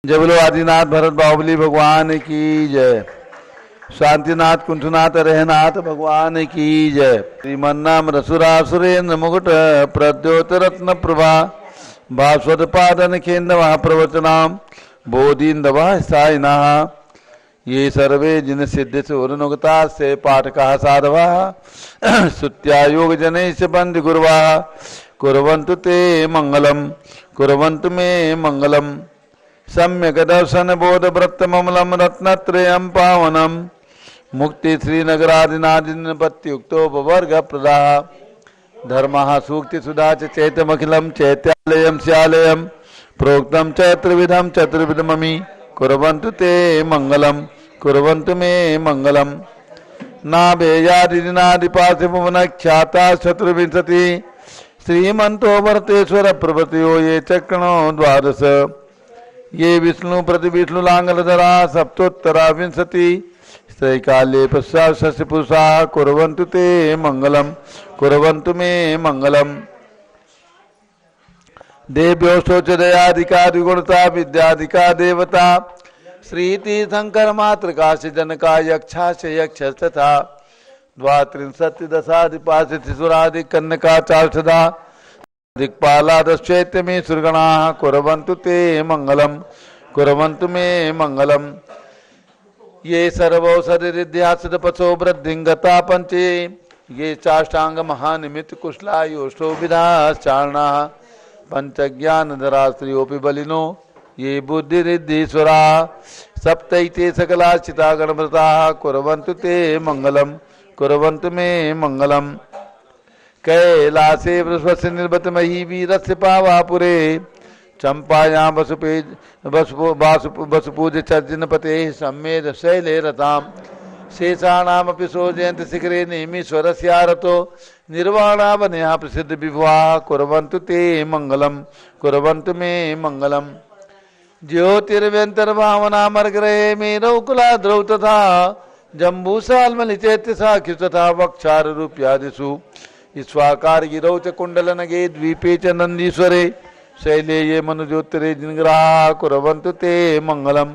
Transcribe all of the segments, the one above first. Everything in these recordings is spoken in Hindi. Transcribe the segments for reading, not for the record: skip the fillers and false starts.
जय बोलो आदिनाथ भरत बाहुबली भगवान की जय। शांतिनाथ कुंठनाथ रहनाथ भगवान की जय। श्रीमन्नाम रसुरासुरेन्द्र मुकुट प्रद्योत रत्न प्रभा भास्वत पादन खेन्द्र प्रवचनाम बोधीन्दवा साइना ये सर्वे जिन सिद्ध से उन्नुगता से पाठका साधवा सुत्या योग जने से बंद गुरुवा कुर्वन्तु ते मंगलम कुर्वन्तु मे मंगलम सम्यक दर्शन बोध व्रत ममलम रत्नत्रयं पावनम मुक्ति श्रीनगरादिनादिन पत्युक्तो वर्ग प्रदा धर्मः सूक्ति सुधा चैतमखिलम चैत्यालयम स्यालयम प्रोक्तम चतुर्विधम चतुर्विधमि कुर्वन्तु ते मंगलम कुर्वन्तु मे मंगलम नाभेयादिनादिपाशिभुवनख्याता चतुर्विंशति श्रीमन्तो भरतेश्वर प्रभृतयो ये चक्रणो द्वादश ये विष्णु प्रति विष्णु लांगलधरा सप्तोत्तरा विंशति त्रैकाल्ये पश्चात् शशिपुरुषा कुर्वन्तु ते मंगलम कुर्वन्तु मे मंगलम देव्यो शोचदयाधिका द्विगुणता विद्याधिका देवता श्रीतीर्थंकर मातृका से जनका यक्षा से यक्ष तथा द्वात्रिंशति दशाधिपाशिसुरादि कन्यका चार्षदा दिक्पालादश्चैत्य में सुरगणा कुर्वन्तु ते मंगलम कुर्वन्तु मे मंगलम ये सर्वौषधिध्यासपथो वृद्धिंगता पंचे ये चाष्टांग महानिमित्त कुशलायोष्टो विधाश्चारणा पंचज्ञानधरा स्त्रियोपि बलिनो ये बुद्धिरिद्धीश्वरा सप्तैते सकलाचिता गणव्रता कुर्वन्तु ते मंगलम कुर्वन्तु मे मंगलम कैलासे वृषभस्य निर्वतमही वीरस्य पावापुरे चंपायां वसुपूज चर्जनपते सम्मेद शैले रताम शेषाणामपि सोजयन्ति शिखरे नेमीश्वरस्यारतो निर्वाणावनया प्रसिद्ध विभुवा कुर्वन्तु ते मंगलम कुर्वन्तु मे मंगलम ज्योतिर्व्यंतर्भावनामर्ग्रहे मेरौकुलाद्रौ तथा जम्बूसाल्मलिचैत्य साख्यु तथा वक्षारूप्यादिषु स्वाकार गिरौ च कुंडलनगे द्वीपे च नंदीश्वरे शैले ये मनुजोत्तरे जिनग्रहा कुर्वन्तु ते मंगलम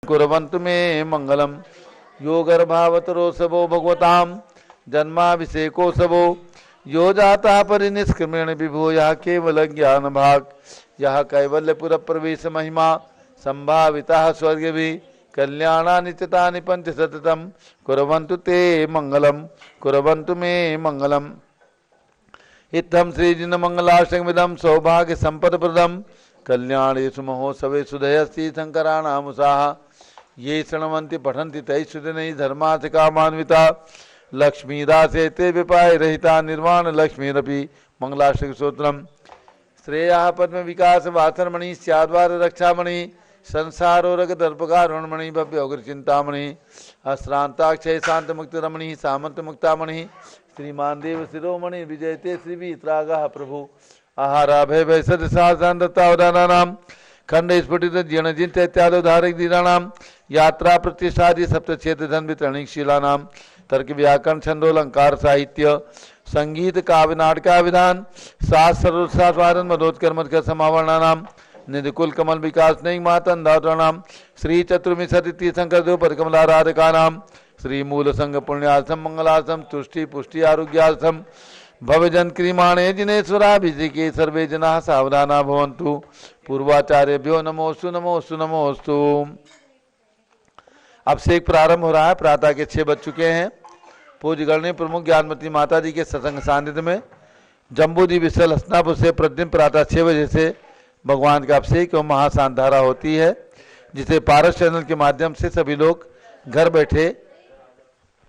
कुर्वन्तु मे मंगलम यो गर्भावतरोत्सवो भगवतां जन्माभिषेकोत्सवो यो जाता परिनिष्क्रमेण विभो यः केवल ज्ञान भाग यः कैवल्यपुर प्रवेश महिमा संभाविता स्वर्गभि कल्याणानि चितानि पंच सततम कुर्वन्तु ते मंगलम कुर्वन्तु मे मंगलम इत्थं श्रीजिन मंगलाष्टकमिदं सौभाग्य संपदप्रदं कल्याणेषु महोत्सवेषु दयस्ति शंकराणामुषाः ये शृण्वन्ति पठन्ति तैः सुदिनैः धर्मार्थकामान्विता लक्ष्मीदासे ते विपाय रहिता निर्वाण लक्ष्मीरपि मंगलाष्टक स्तोत्रम् श्रेयः पद्म विकास वासरमणि स्याद्वार रक्षामणि संसारोरग दर्पकारुणमणि भव्य अग्र चिंतामणि अश्रांताक्षय शांत मुक्त रमणि सामंत मुक्तामणि श्रीमान देव शिरोमणि विजयते श्री वीतरागः प्रभु आहाराभय वैसद साधारण खंड स्फुटित जीर्ण जिंत इत्यादि धारक दीराणाम यात्रा प्रतिष्ठादि सप्तक्षेत्र धन वितरणीशीलानाम तर्क व्याकरण छंदोलंकार साहित्य संगीत काव्य नाटका विधान शास्त्रोत्साहन मदोत्कर मधुकर समावर्णानाम निधिकुल कमल विकास नहीं मातन धातुनाम श्री चतुर्विंशति तीर्थंकर देव परिकमलाराधका नाम श्री मूल संघ पुण्यार्थम मंगलार्थम तुष्टि पुष्टि आरोग्यार्थम भवजन क्रियमाणे जिनेश्वराभिषेके सर्वे जना सावधाना भवन्तु पूर्वाचार्यभ्यो नमोस्तु नमोस्तु नमोस्तु। अभिषेक प्रारंभ हो रहा है। प्रातः के 6 बज चुके हैं। पूज्य गणनीय प्रमुख ज्ञानमती माता जी के सत्संग सानिध्य में जम्बूदी विशल हसनापुर से प्रतिदिन प्रातः 6 बजे से भगवान का अभिषेक एवं महाशांत धारा होती है, जिसे पारस चैनल के माध्यम से सभी लोग घर बैठे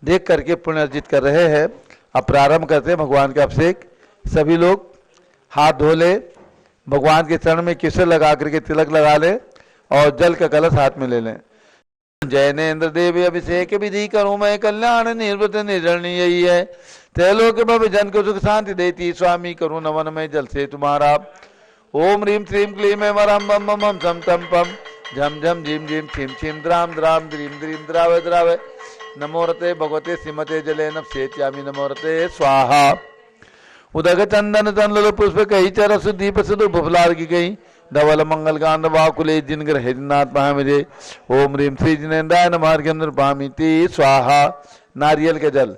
देख करके पुण्य अर्जित कर रहे हैं। अब प्रारंभ करते हैं भगवान का अभिषेक। सभी लोग हाथ धो ले, भगवान के चरण में केसर लगा करके तिलक लगा ले और जल का कलश हाथ में ले लें। जैनेन्द्र देव अभिषेक विधि करूं मैं कल्याण निर्वृत निर्णय यही है, त्रैलोक्य भव जन को सुख शांति देती स्वामी करूं नवन में जल से तुम्हारा। ओम ह्रीं श्रीं क्लीं ऐं वरं बम बम हम सम तम पम झम झम झीम झीम छीम छीम द्राम द्राम द्रीम द्रीम द्रावय द्रावय नमोरते भगवते श्रीमते जले नप्सेत्यामि नमोरते स्वाहा। उदक चंदन तनल पुष्प कही चरस दीप सुधु फुफलार की गई धवल मंगल कांड वाकुले जिनग्र हेदिनाथ महामजे। ओम ह्रीम श्री जिनेन्द्राय नमः अर्घ्यम नृपामीति स्वाहा। नारियल के जल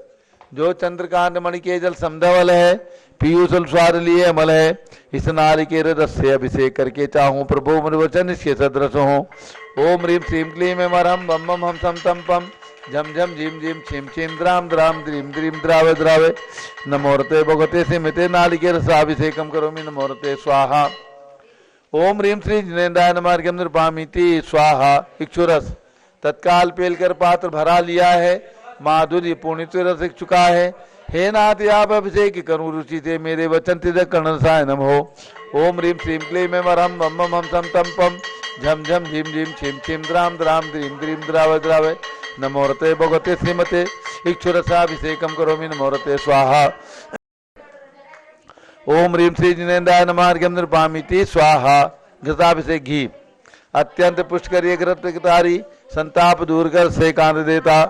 जो चंद्रकांत मणि के जल समधवल है, पीयूष स्वाद लिए अमल है, इस नारिकेल रस से अभिषेक करके चाहूं प्रभु मन वचन इसके सदृश हो। ओम ह्रीम श्रीम क्लीम मरहम बम बम हम सम तम पम झम झम झीम झीम छिम छिम द्राम द्राम द्रीम द्रीम द्रावे द्रावे नमोरते भगवते सिमते नालिकेर रसाभिषेकम करोमि नमोरते स्वाहा। ओम ह्रीम श्री जिनेन्द्राय नमः अर्घ्यम नृपामीति स्वाहा। इक्षुरस तत्काल पेलकर पात्र भरा लिया है, माधुर्य पूर्णित रस चुका है। हे नाथ आप अभिषेक करूं रुचि से, मेरे वचन तिलक कर्ण सायनम हो। ओम ह्रीम श्रीम क्लीम मरहम बम बम हम सम तम पम झम झम झीम झीम छिम छिम द्राम द्राम द्रीम द्रीम द्रावे द्रावे नमोरते भगवते श्रीमते इक्षुरसाभिषेकम करोमि नमोरते स्वाहा। ओम ह्रीम श्री जिनेन्द्राय नमः अर्घ्यम नृपामीति स्वाहा। घृताभिषेक घी अत्यंत पुष्कर घृतकारी संताप दूर कर से कांद देता,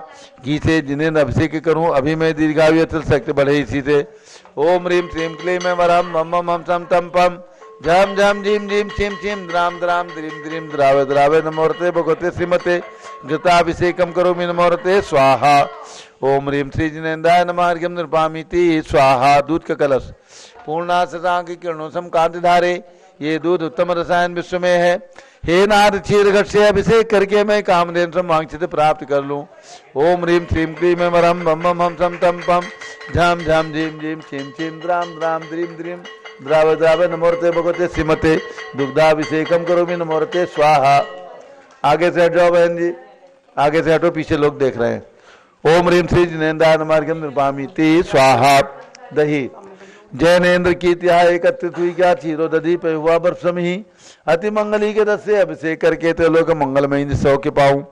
घी से जिनेन्द्र अभिषेक करूं अभी मैं दीर्घायु अचल शक्ति बढ़े इसी से। ओम ह्रीम श्रीम क्लीम वरम मम मम हम सम तम पम झम झम झीम झीम छिम छिम द्राम द्राम द्रीम द्रीम द्रावे द्रावे नमोरते भगवते श्रीमते घृताभिषेकम करोमि नमोरते स्वाहा। ओम ह्रीम श्री जिनेन्द्राय नमः अर्घ्यम नृपामीति स्वाहा। दूध का कलश पूर्णाशतांक किरणों सम कांति धारे, ये दूध उत्तम रसायन विश्व में है। हे नाथ क्षीर घट से अभिषेक करके मैं कामधेनु से वांछित प्राप्त कर लूं। ओम ह्रीम श्रीम क्लीम मरहम बम बम हम सम तम पम झम झम झीम झीम छिम छिम द्राम द्राम द्रीम द्रीम द्राव द्राव नमोरते भगवते श्रीमते दुग्धाभिषेकम करोमि नमोरते स्वाहा। आगे से हट जाओ बहन जी, आगे से हटो, पीछे लोग देख रहे हैं। ओम ह्रीम श्री जिनेन्द्राय नमः अर्घ्यम नृपामीति स्वाहा। दही जैनेन्द्र की त्याह एकत्रित हुई क्या चीरो दधी पे हुआ बर्फसम ही, अति मंगली के रस से अभिषेक करके त्रिलोक मंगलमय सौख्य पाऊं।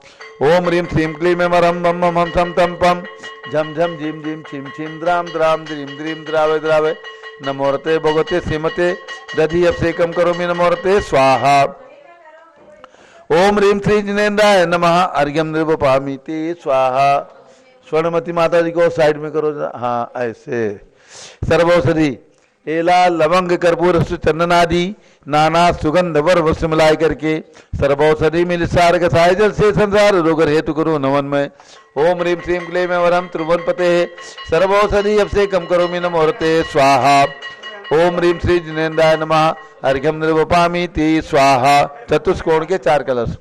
ओम ह्रीम श्रीम क्लीम मरहम बम बम हम सम तम पम झम झम झीम झीम छिम छिम द्राम द्राम द्रीम द्रीम द्रावे द्रावे नमोरते भगवते श्रीमते दधी अभिषेकम करोमि नमोरते स्वाहा। ओम ह्रीम श्री जिनेन्द्राय नमः अर्घ्यम नृपामीति स्वाहा। स्वर्णमती माता जी को साइड में करो, हाँ ऐसे। सर्वौषधि एला लवंग कर्पूर चंदन आदि नाना सुगंध वर वस्त्र मिलाय करके सर्वौषधि मिल सार कसाय जल से संसार रोगर हेतु करो नमन में। ओम ह्रीम श्रीम क्लीम वरम त्रिभुवन पते सर्वौषधि अभिषेकम करोमि नमोरते स्वाहा। ओम ह्रीम श्री जिनेन्द्राय नमः अर्घ्यम नृपामीति स्वाहा। चतुष्कोण के 4 कलश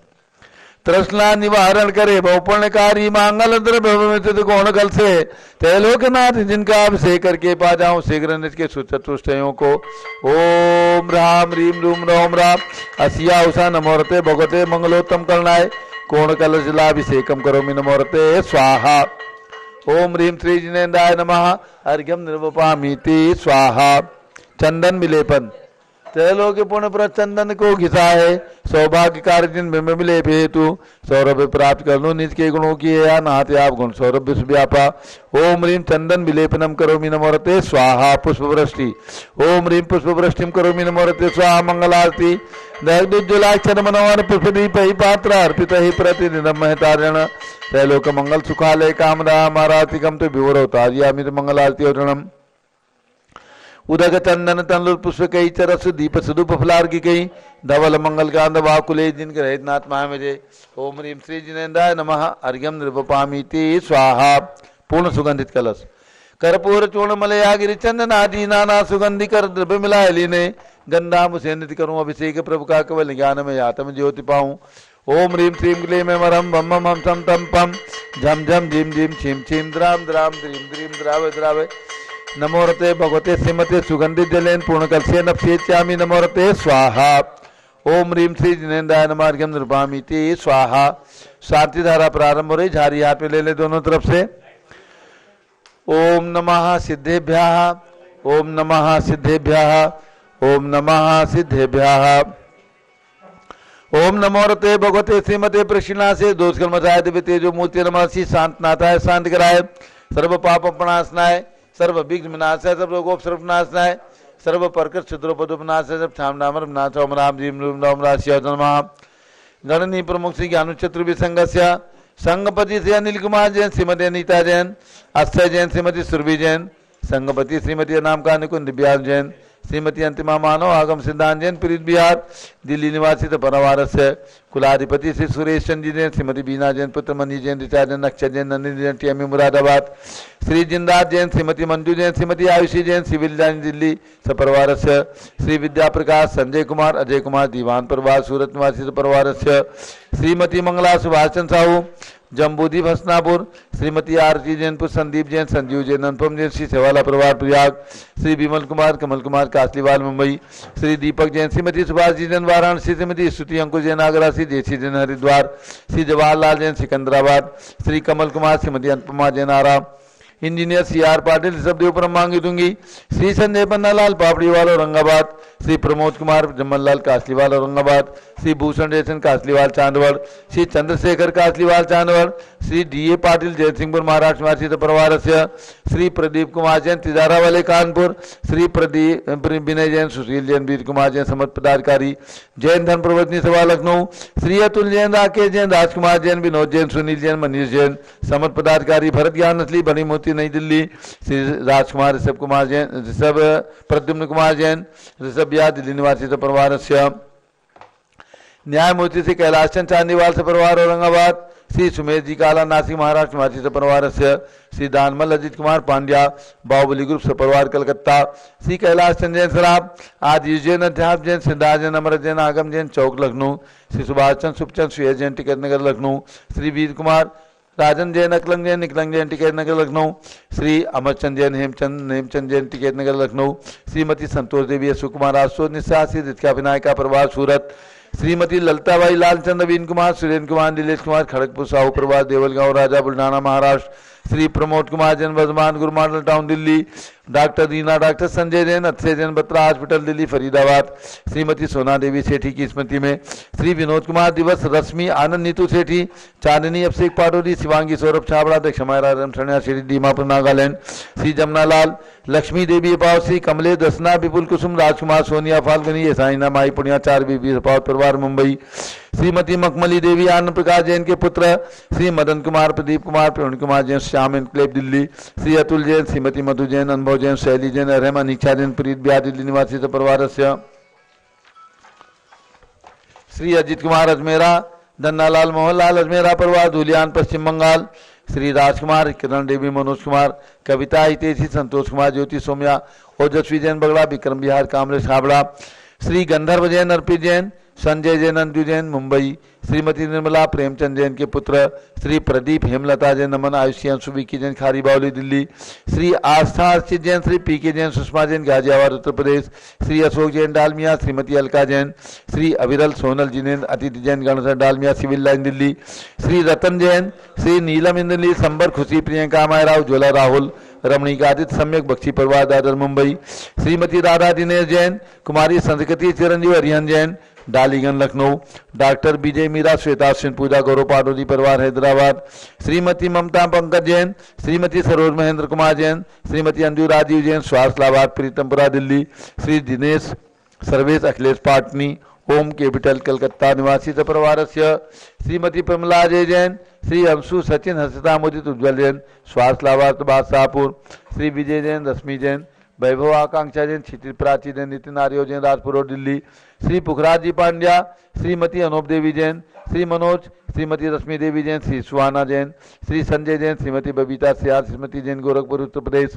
तृष्णा निवारण करे बहुपुण्यकारी मांगल द्रव्य कोण कल से त्रैलोकनाथ जिनका अभिषेक करके पा जाऊं शीघ्र निज के चतुष्टयों को। ओम राम रीम रूम रोम राम असिया उषा नमोरते भगवते मंगलोत्तम करनाय कोण कल जलाभिषेकम करोमि नमोरते स्वाहा। ओम ह्रीम श्री जिनेन्द्राय नमः अर्घ्यम नृपामीति स्वाहा। चंदन विलेपन त्रैलोक्य पुण्य पर चंदन को घिसा है, सौभाग्य कार्य दिन में मिले हेतु सौरभ प्राप्त कर लो निज के गुणों की या नहाते आप गुण सौरभ विश्व व्यापा। ओम ह्रीम चंदन विलेपनम करोमि नमोरते स्वाहा। पुष्प वृष्टि ओम ह्रीम पुष्प वृष्टिम करोमि नमोरते स्वाहा। मंगल आरती दग्धुज्ज्वलाक्षर मनोहर पुष्प दीप ही पात्र अर्पित ही प्रतिदिनम महतारण त्रैलोक मंगल सुखालय कामना मारातिकम तो विवरवतार्यामित मंगल आरती औरणम। उदक चंदन तनलुर पुष्प कई चरस दीप सुदुप फलार्घि कई धवल मंगल कांद वाकुले जिनके रहित नाथ महामेजे। ओम ह्रीम श्री जिनेन्द्राय नमः अर्घ्यम नृपामीति स्वाहा। पूर्ण सुगंधित कलश कर्पूर चूर्ण मलया गिरि चंदन आदि नाना सुगंधि कर द्रव्य मिलाए लीने गंधा मुझे नित्य करूं अभिषेक प्रभु का केवल ज्ञान में आत्म ज्योति पाऊं। ओम ह्रीम श्रीम क्लीम मरहम बम बम हम सम तम पम झम झम झीम झीम छिम छिम द्राम द्राम द्रीम द्रीम द्रावे द्रावे नमोरते भगवते श्रीमते सुगंधित जलेन पूर्ण कलसे नप्येत्यामि नमोरते स्वाहा। ओम ह्रीम श्री जिनेन्द्राय नमः अर्घ्यम नृपामीति स्वाहा। शांति धारा प्रारंभ हो रही, झारी हाथ में ले ले दोनों तरफ से। ओम नमः सिद्धेभ्यः ओम नमः सिद्धेभ्यः ओम नमः सिद्धेभ्यः। ओम नमोरते भगवते श्रीमते प्रश्ना से दोष कर्मचाय दिव्य तेजो मूर्ति नमसी शांत नाथाय शांत कराय सर्व पाप प्रणाशनाय सर्व विघ्न विनाशाय सर्व रोगोप सर्वनाशनाय सर्व परकट क्षुद्रोपदोपनाशाय सर्व छामनामर विनाश ओम राम जीम रूम राम राशिया नमः। गणनी प्रमुख श्री ज्ञानु चतुर्विसंगस्य संगपति श्री अनिल कुमार जैन श्रीमती अनीता जैन अक्षय जैन श्रीमती सुरभि जैन संगपति श्रीमती नाम का निकुंज दिव्यांग जैन श्रीमती अंतिमा मानव आगम सिद्धांत जैन पीड़ित बिहार दिल्ली निवासी परिवार से कुलाधिपति श्री सुरेश चंद्र जैन श्रीमती बीना जैन पुत्र Mani Jain Richa Jain Akshay Jain Nandini Jain TME Moradabad Shri Jindas Jain Shrimati Manju Jain Shrimati Ayushi Jain civil line Delhi सपरिवार से श्री विद्या प्रकाश संजय कुमार अजय कुमार दीवान परिवार सूरत निवासी सपरिवार से श्रीमती मंगला सुभाष चंद्र साहू जम्बूदीप हसनापुर श्रीमती आरती जैनपुर संदीप जैन संजीव जैन अनुपम जैन श्री सेवाला परिवार प्रयाग श्री विमल कुमार कमल कुमार कासलीवाल मुंबई श्री दीपक जैन श्रीमती सुभाष जी जैन वाराणसी श्रीमती स्तुति अंकुश जैन आगरा श्री जयसी जैन हरिद्वार श्री जवाहरलाल जैन सिकंदराबाद श्री कमल कुमार श्रीमती अनुपमा जैन आरा इंजीनियर सीआर पाटिल सबदेव पर मांगी दूंगी श्री संजय पन्नालाल पापड़ीवाल औरंगाबाद श्री प्रमोद कुमार जमललाल कासलीवाल औरंगाबाद श्री भूषण जयसन कासलीवाल चांदवड़ श्री चंद्रशेखर कासलीवाल चांदवड़ श्री डीए पाटिल जयसिंहपुर महाराष्ट्र निवासी परिवार से श्री प्रदीप कुमार जैन तिजारा वाले कानपुर श्री प्रदीप विनय जैन सुशील जैन वीर कुमार जैन समर्थ पदाधिकारी जैन धर्म प्रवर्तनी सभा लखनऊ श्री अतुल जैन राकेश जैन राजकुमार जैन विनोद जैन सुनील जैन मनीष जैन समर्थ पदाधिकारी भरत ज्ञान नस्ली बनी मोती नई दिल्ली श्री राजकुमार ऋषभ कुमार जैन ऋषभ प्रद्युम्न कुमार जैन ऋषभ बिहार दिल्ली निवासी परिवार से न्यायमूर्ति श्री कैलाश चंद चांदीवाल से परिवार औरंगाबाद श्री सुमेश जी काला नासिक महाराष्ट्र निवासी से परिवार से श्री दानमल अजित कुमार पांड्या बाहुबली ग्रुप से परिवार कलकत्ता श्री कैलाश चंद जैन सराब आदि जैन अध्याप जैन सिद्धार्थ जैन अमृत जैन आगम जैन चौक लखनऊ श्री सुभाष चंद सुखचंद सुयश जैन टिकट नगर लखनऊ श्री वीर कुमार राजन जैन अकलंग जैन निकलंग जैन टिकट नगर लखनऊ श्री अमरचंद जैन हेमचंद जैन टिकट नगर लखनऊ श्रीमती संतोष देवी अशोक कुमार आशुतोष निशा श्री रितिका विनायका परिवार सूरत श्रीमती ललिताबाई लालचंद नवीन कुमार सुरेंद्र कुमार नीलेश कुमार खड़गपुर साहू प्रभार देवलगांव राजा बुल्ढाना महाराष्ट्र श्री प्रमोद कुमार जैन वर्धमान गुरु model town Delhi doctor Reena doctor Sanjay Jain Akshay Jain Batra hospital Delhi Faridabad Shrimati सोना देवी सेठी की स्मृति में श्री विनोद कुमार दिवस रश्मि आनंद नीतू सेठी चांदनी अभिषेक पाटोरी शिवांगी सौरभ छाबड़ा दक्षमारा रमसणिया श्री दीमापुर नागालैंड श्री जमनालाल लक्ष्मी देवी पाव श्री कमलेश दसना विपुल कुसुम राजकुमार सोनिया फाल्गुनी साइना माई पुण्या चार बीबी परिवार मुंबई श्रीमती मखमली देवी आनंद प्रकाश जैन के पुत्र श्री मदन कुमार प्रदीप कुमार प्रवीण कुमार जैन श्याम एनक्लेव दिल्ली श्री अतुल जैन श्रीमती मधु जैन अनुभव जैन शैली जैन रहमान इच्छा जैन प्रीत बिहार दिल्ली निवासी परिवार से श्री अजित कुमार अजमेरा धन्नालाल मोहनलाल अजमेरा परिवार धुलियान पश्चिम बंगाल श्री राजकुमार किरण देवी मनोज कुमार कविता हितेशी संतोष कुमार ज्योति सोम्या ओजस्वी जैन बगड़ा विक्रम बिहार कामरेश हावड़ा श्री गंधर्व जैन अर्पित जैन संजय जैन अंजू जैन मुंबई श्रीमती निर्मला प्रेमचंद जैन के पुत्र श्री प्रदीप हेमलता जैन नमन आयुषी अंशु विकी जैन खारी बावली दिल्ली श्री आस्था अर्चित जैन श्री पी के जैन सुषमा जैन गाजियाबाद उत्तर प्रदेश श्री अशोक जैन डालमिया श्रीमती अलका जैन श्री अविरल सोनल जिनेन्द्र अतिथि जैन गणसर डालमिया सिविल लाइन दिल्ली श्री रतन जैन श्री नीलम इंद्रली संबर खुशी प्रियंका मायरा उज्ज्वला राहुल रमणीकादित्य सम्यक बख्शी परिवार दादर मुंबई श्रीमती राधा दिनेश जैन कुमारी संस्कृति चिरंजीव हरिहन जैन डालीगंज लखनऊ डॉक्टर विजय मीरा श्वेता सिंह पूजा गौरव पाटोदी परिवार हैदराबाद श्रीमती ममता पंकज जैन श्रीमती सरोज महेंद्र कुमार जैन श्रीमती अंजू राजीव जैन स्वास्थ्य लाभार्थ प्रीतमपुरा दिल्ली श्री दिनेश सर्वेश अखिलेश पाटनी ओम कैपिटल कलकत्ता निवासी परिवार से श्रीमती प्रमला अजय जैन श्री अंशु सचिन हर्षिता मोदित उज्ज्वल जैन स्वास्थ्य लाभार्थ बादशाहपुर श्री विजय जैन रश्मि जैन वैभव आकांक्षा जैन क्षितिज प्राची जैन नितिन आर्यो जैन राजपुर और दिल्ली श्री पुखराज जी पांड्या श्रीमती अनूप देवी जैन श्री मनोज श्रीमती रश्मि देवी जैन श्री सुहाना जैन श्री संजय जैन श्रीमती बबीता सियार श्रीमती जैन गोरखपुर उत्तर प्रदेश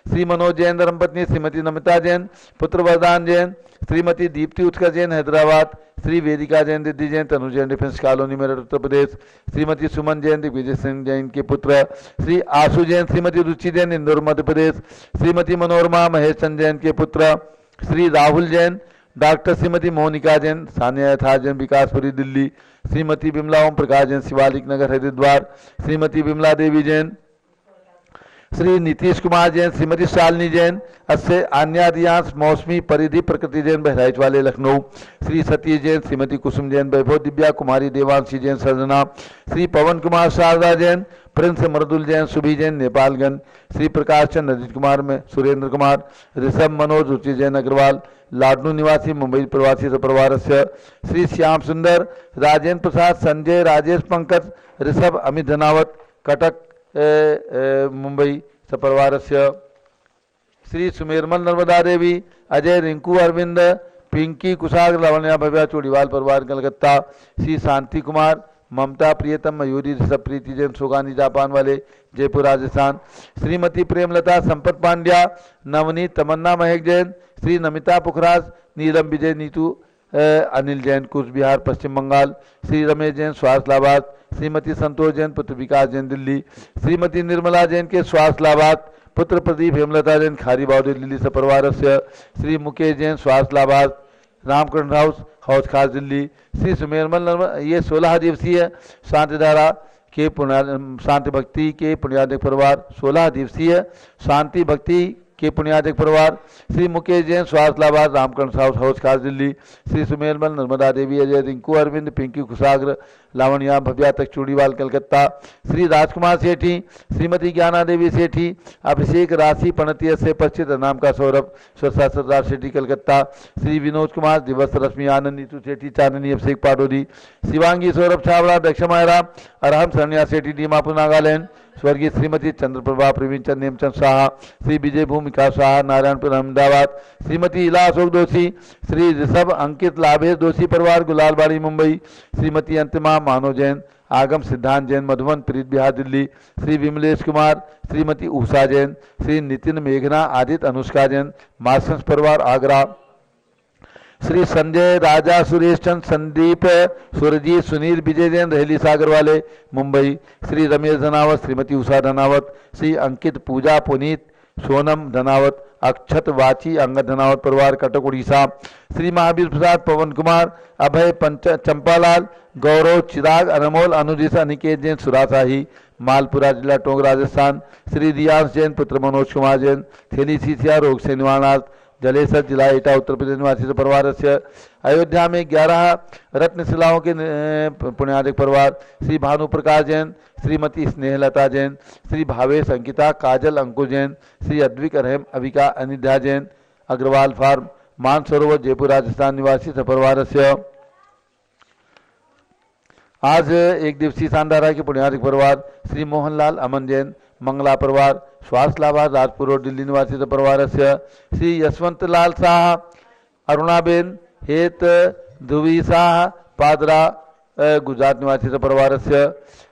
श्री मनोज जैन धर्मपत्नी श्रीमती नमिता जैन पुत्र वरदान जैन श्रीमती दीप्ति उत्कर्ष जैन हैदराबाद श्री वेदिका जैन रिद्धि जैन तनु जैन डिफेंस कॉलोनी मेरठ उत्तर प्रदेश श्रीमती सुमन जैन दिग्विजय सिंह जैन के पुत्र श्री आशु जैन श्रीमती रुचि जैन इंदौर मध्य प्रदेश श्रीमती मनोरमा महेश चंद जैन के पुत्र श्री राहुल जैन डॉक्टर श्रीमती मोनिका जैन सानिया यथार्थ जैन विकासपुरी दिल्ली श्रीमती बिमला ओम प्रकाश जैन शिवालिक नगर हरिद्वार श्रीमती बिमला देवी जैन श्री नीतीश कुमार जैन श्रीमती शालिनी जैन अस्य अन्यादियांश मौसमी परिधि प्रकृति जैन बहराइच वाले लखनऊ श्री सतीश जैन श्रीमती कुसुम जैन वैभव दिव्या कुमारी देवांशी जैन सर्जना श्री पवन कुमार शारदा जैन प्रिंस मृदुल जैन सुभी जैन नेपालगंज श्री प्रकाश चंद्र अजित कुमार में सुरेंद्र कुमार ऋषभ मनोज रुचि जैन अग्रवाल लाडनू निवासी मुंबई प्रवासी परिवार से श्री श्याम सुंदर राजेंद्र प्रसाद संजय राजेश पंकज ऋषभ अमित धनावत कटक मुंबई सपरिवार से श्री सुमेरमल नर्मदा देवी, अजय रिंकू अरविंद, पिंकी कुशाग्र लावण्या भव्या चोड़ीवाल परिवार कलकत्ता, श्री शांति कुमार, ममता प्रियतम मयूरी ऋषभ प्रीति जैन सोगानी जापान वाले जयपुर राजस्थान, श्रीमती प्रेमलता संपत पांड्या, नवनीत तमन्ना महक जैन, श्री नमिता पुखराज, नीलम विजय नीतू अनिल जैन कूच बिहार पश्चिम बंगाल, श्री रमेश जैन स्वास्थ्य लाभार्थ, श्रीमती संतोष जैन पुत्र विकास जैन दिल्ली, श्रीमती निर्मला जैन के स्वास्थ्य लाभार्थ, पुत्र प्रदीप हेमलता जैन खारी बाउदी दिल्ली से परिवार से, श्री मुकेश जैन स्वास्थ्य लाभार्थ रामकृष्ण हाउस खास दिल्ली, श्री सुमेरमल ये 16 दिवसीय शांतिधारा के शांति भक्ति के पुण्याधिक परिवार, 16 दिवसीय शांति भक्ति के पुण्याधिक परिवार, श्री मुकेश जैन स्वास्थ्य लाभार्थ रामकृष्ण हाउस खास दिल्ली, श्री सुमेरमल नर्मदा देवी, अजय रिंकू अरविंद, पिंकी कुशाग्र लावण्या भव्या तक चूड़ीवाल कलकत्ता, श्री राजकुमार सेठी, श्रीमती ज्ञाना देवी सेठी, अभिषेक राशि पणतीय से पश्चित नाम का सौरभ स्वसा सरदार सेठी कलकत्ता, श्री विनोद कुमार, दिवस रश्मि आनंद नीतू सेठी चांदनी अभिषेक पाडोदी, शिवांगी सौरभ छावड़ा दक्ष मायरा अरहम सरनिया सेठी दीमापुर नागालैंड, स्वर्गीय श्रीमती चंद्रप्रभा प्रवीणचंद नेमचंद शाह, श्री विजय भूमिका शाह नारायणपुर अहमदाबाद, श्रीमती इला अशोक दोषी, श्री ऋषभ अंकित लाभेश दोषी परिवार गुलालबाड़ी मुंबई, श्रीमती अंतिमा मानव जैन, आगम सिद्धांत जैन मधुबन प्रीत बिहार दिल्ली, श्री विमलेश कुमार, श्रीमती उषा जैन, श्री नितिन मेघना आदित्य अनुष्का जैन मार्संस परिवार आगरा, श्री संजय राजा सुरेश चंद संदीप सुरजीत सुनील विजय जैन रहेली सागर वाले मुंबई, श्री रमेश धनावत, श्रीमती उषा धनावत, श्री अंकित पूजा पुनीत सोनम धनावत, अक्षत वाची अंगद धनावत परिवार कटक उड़ीसा, श्री महावीर प्रसाद पवन कुमार, अभय चंपालाल, गौरव चिराग अनमोल अनुदिश अनिकेत जैन सुरासाही मालपुरा जिला टोंक राजस्थान, श्री रियांश जैन पुत्र मनोज कुमार जैन, थेली सीसिया रोग से निवारणार्थ जलेसर जिला एटा उत्तर प्रदेश निवासी परिवार से, अयोध्या में 11 रत्न शिलाओं के पुण्याधिक परिवार, श्री भानु प्रकाश जैन, श्रीमती स्नेहलता जैन, श्री भावेश अंकिता काजल अंकुर जैन, श्री अद्विक रहम अविका अनिध्या जैन अग्रवाल फार्म मानसरोवर जयपुर राजस्थान निवासी परिवार से। आज एक दिवसीय शानदारा के पुण्याधिक परिवार, श्री मोहनलाल अमन जैन मंगला परिवार स्वास्थ्य लाभार्थ राजपुर और दिल्ली निवासी परिवार से, श्री यशवंत लाल शाह अरुणाबेन हेत ध्रुवी शाह पादरा गुजरात निवासी परिवार से,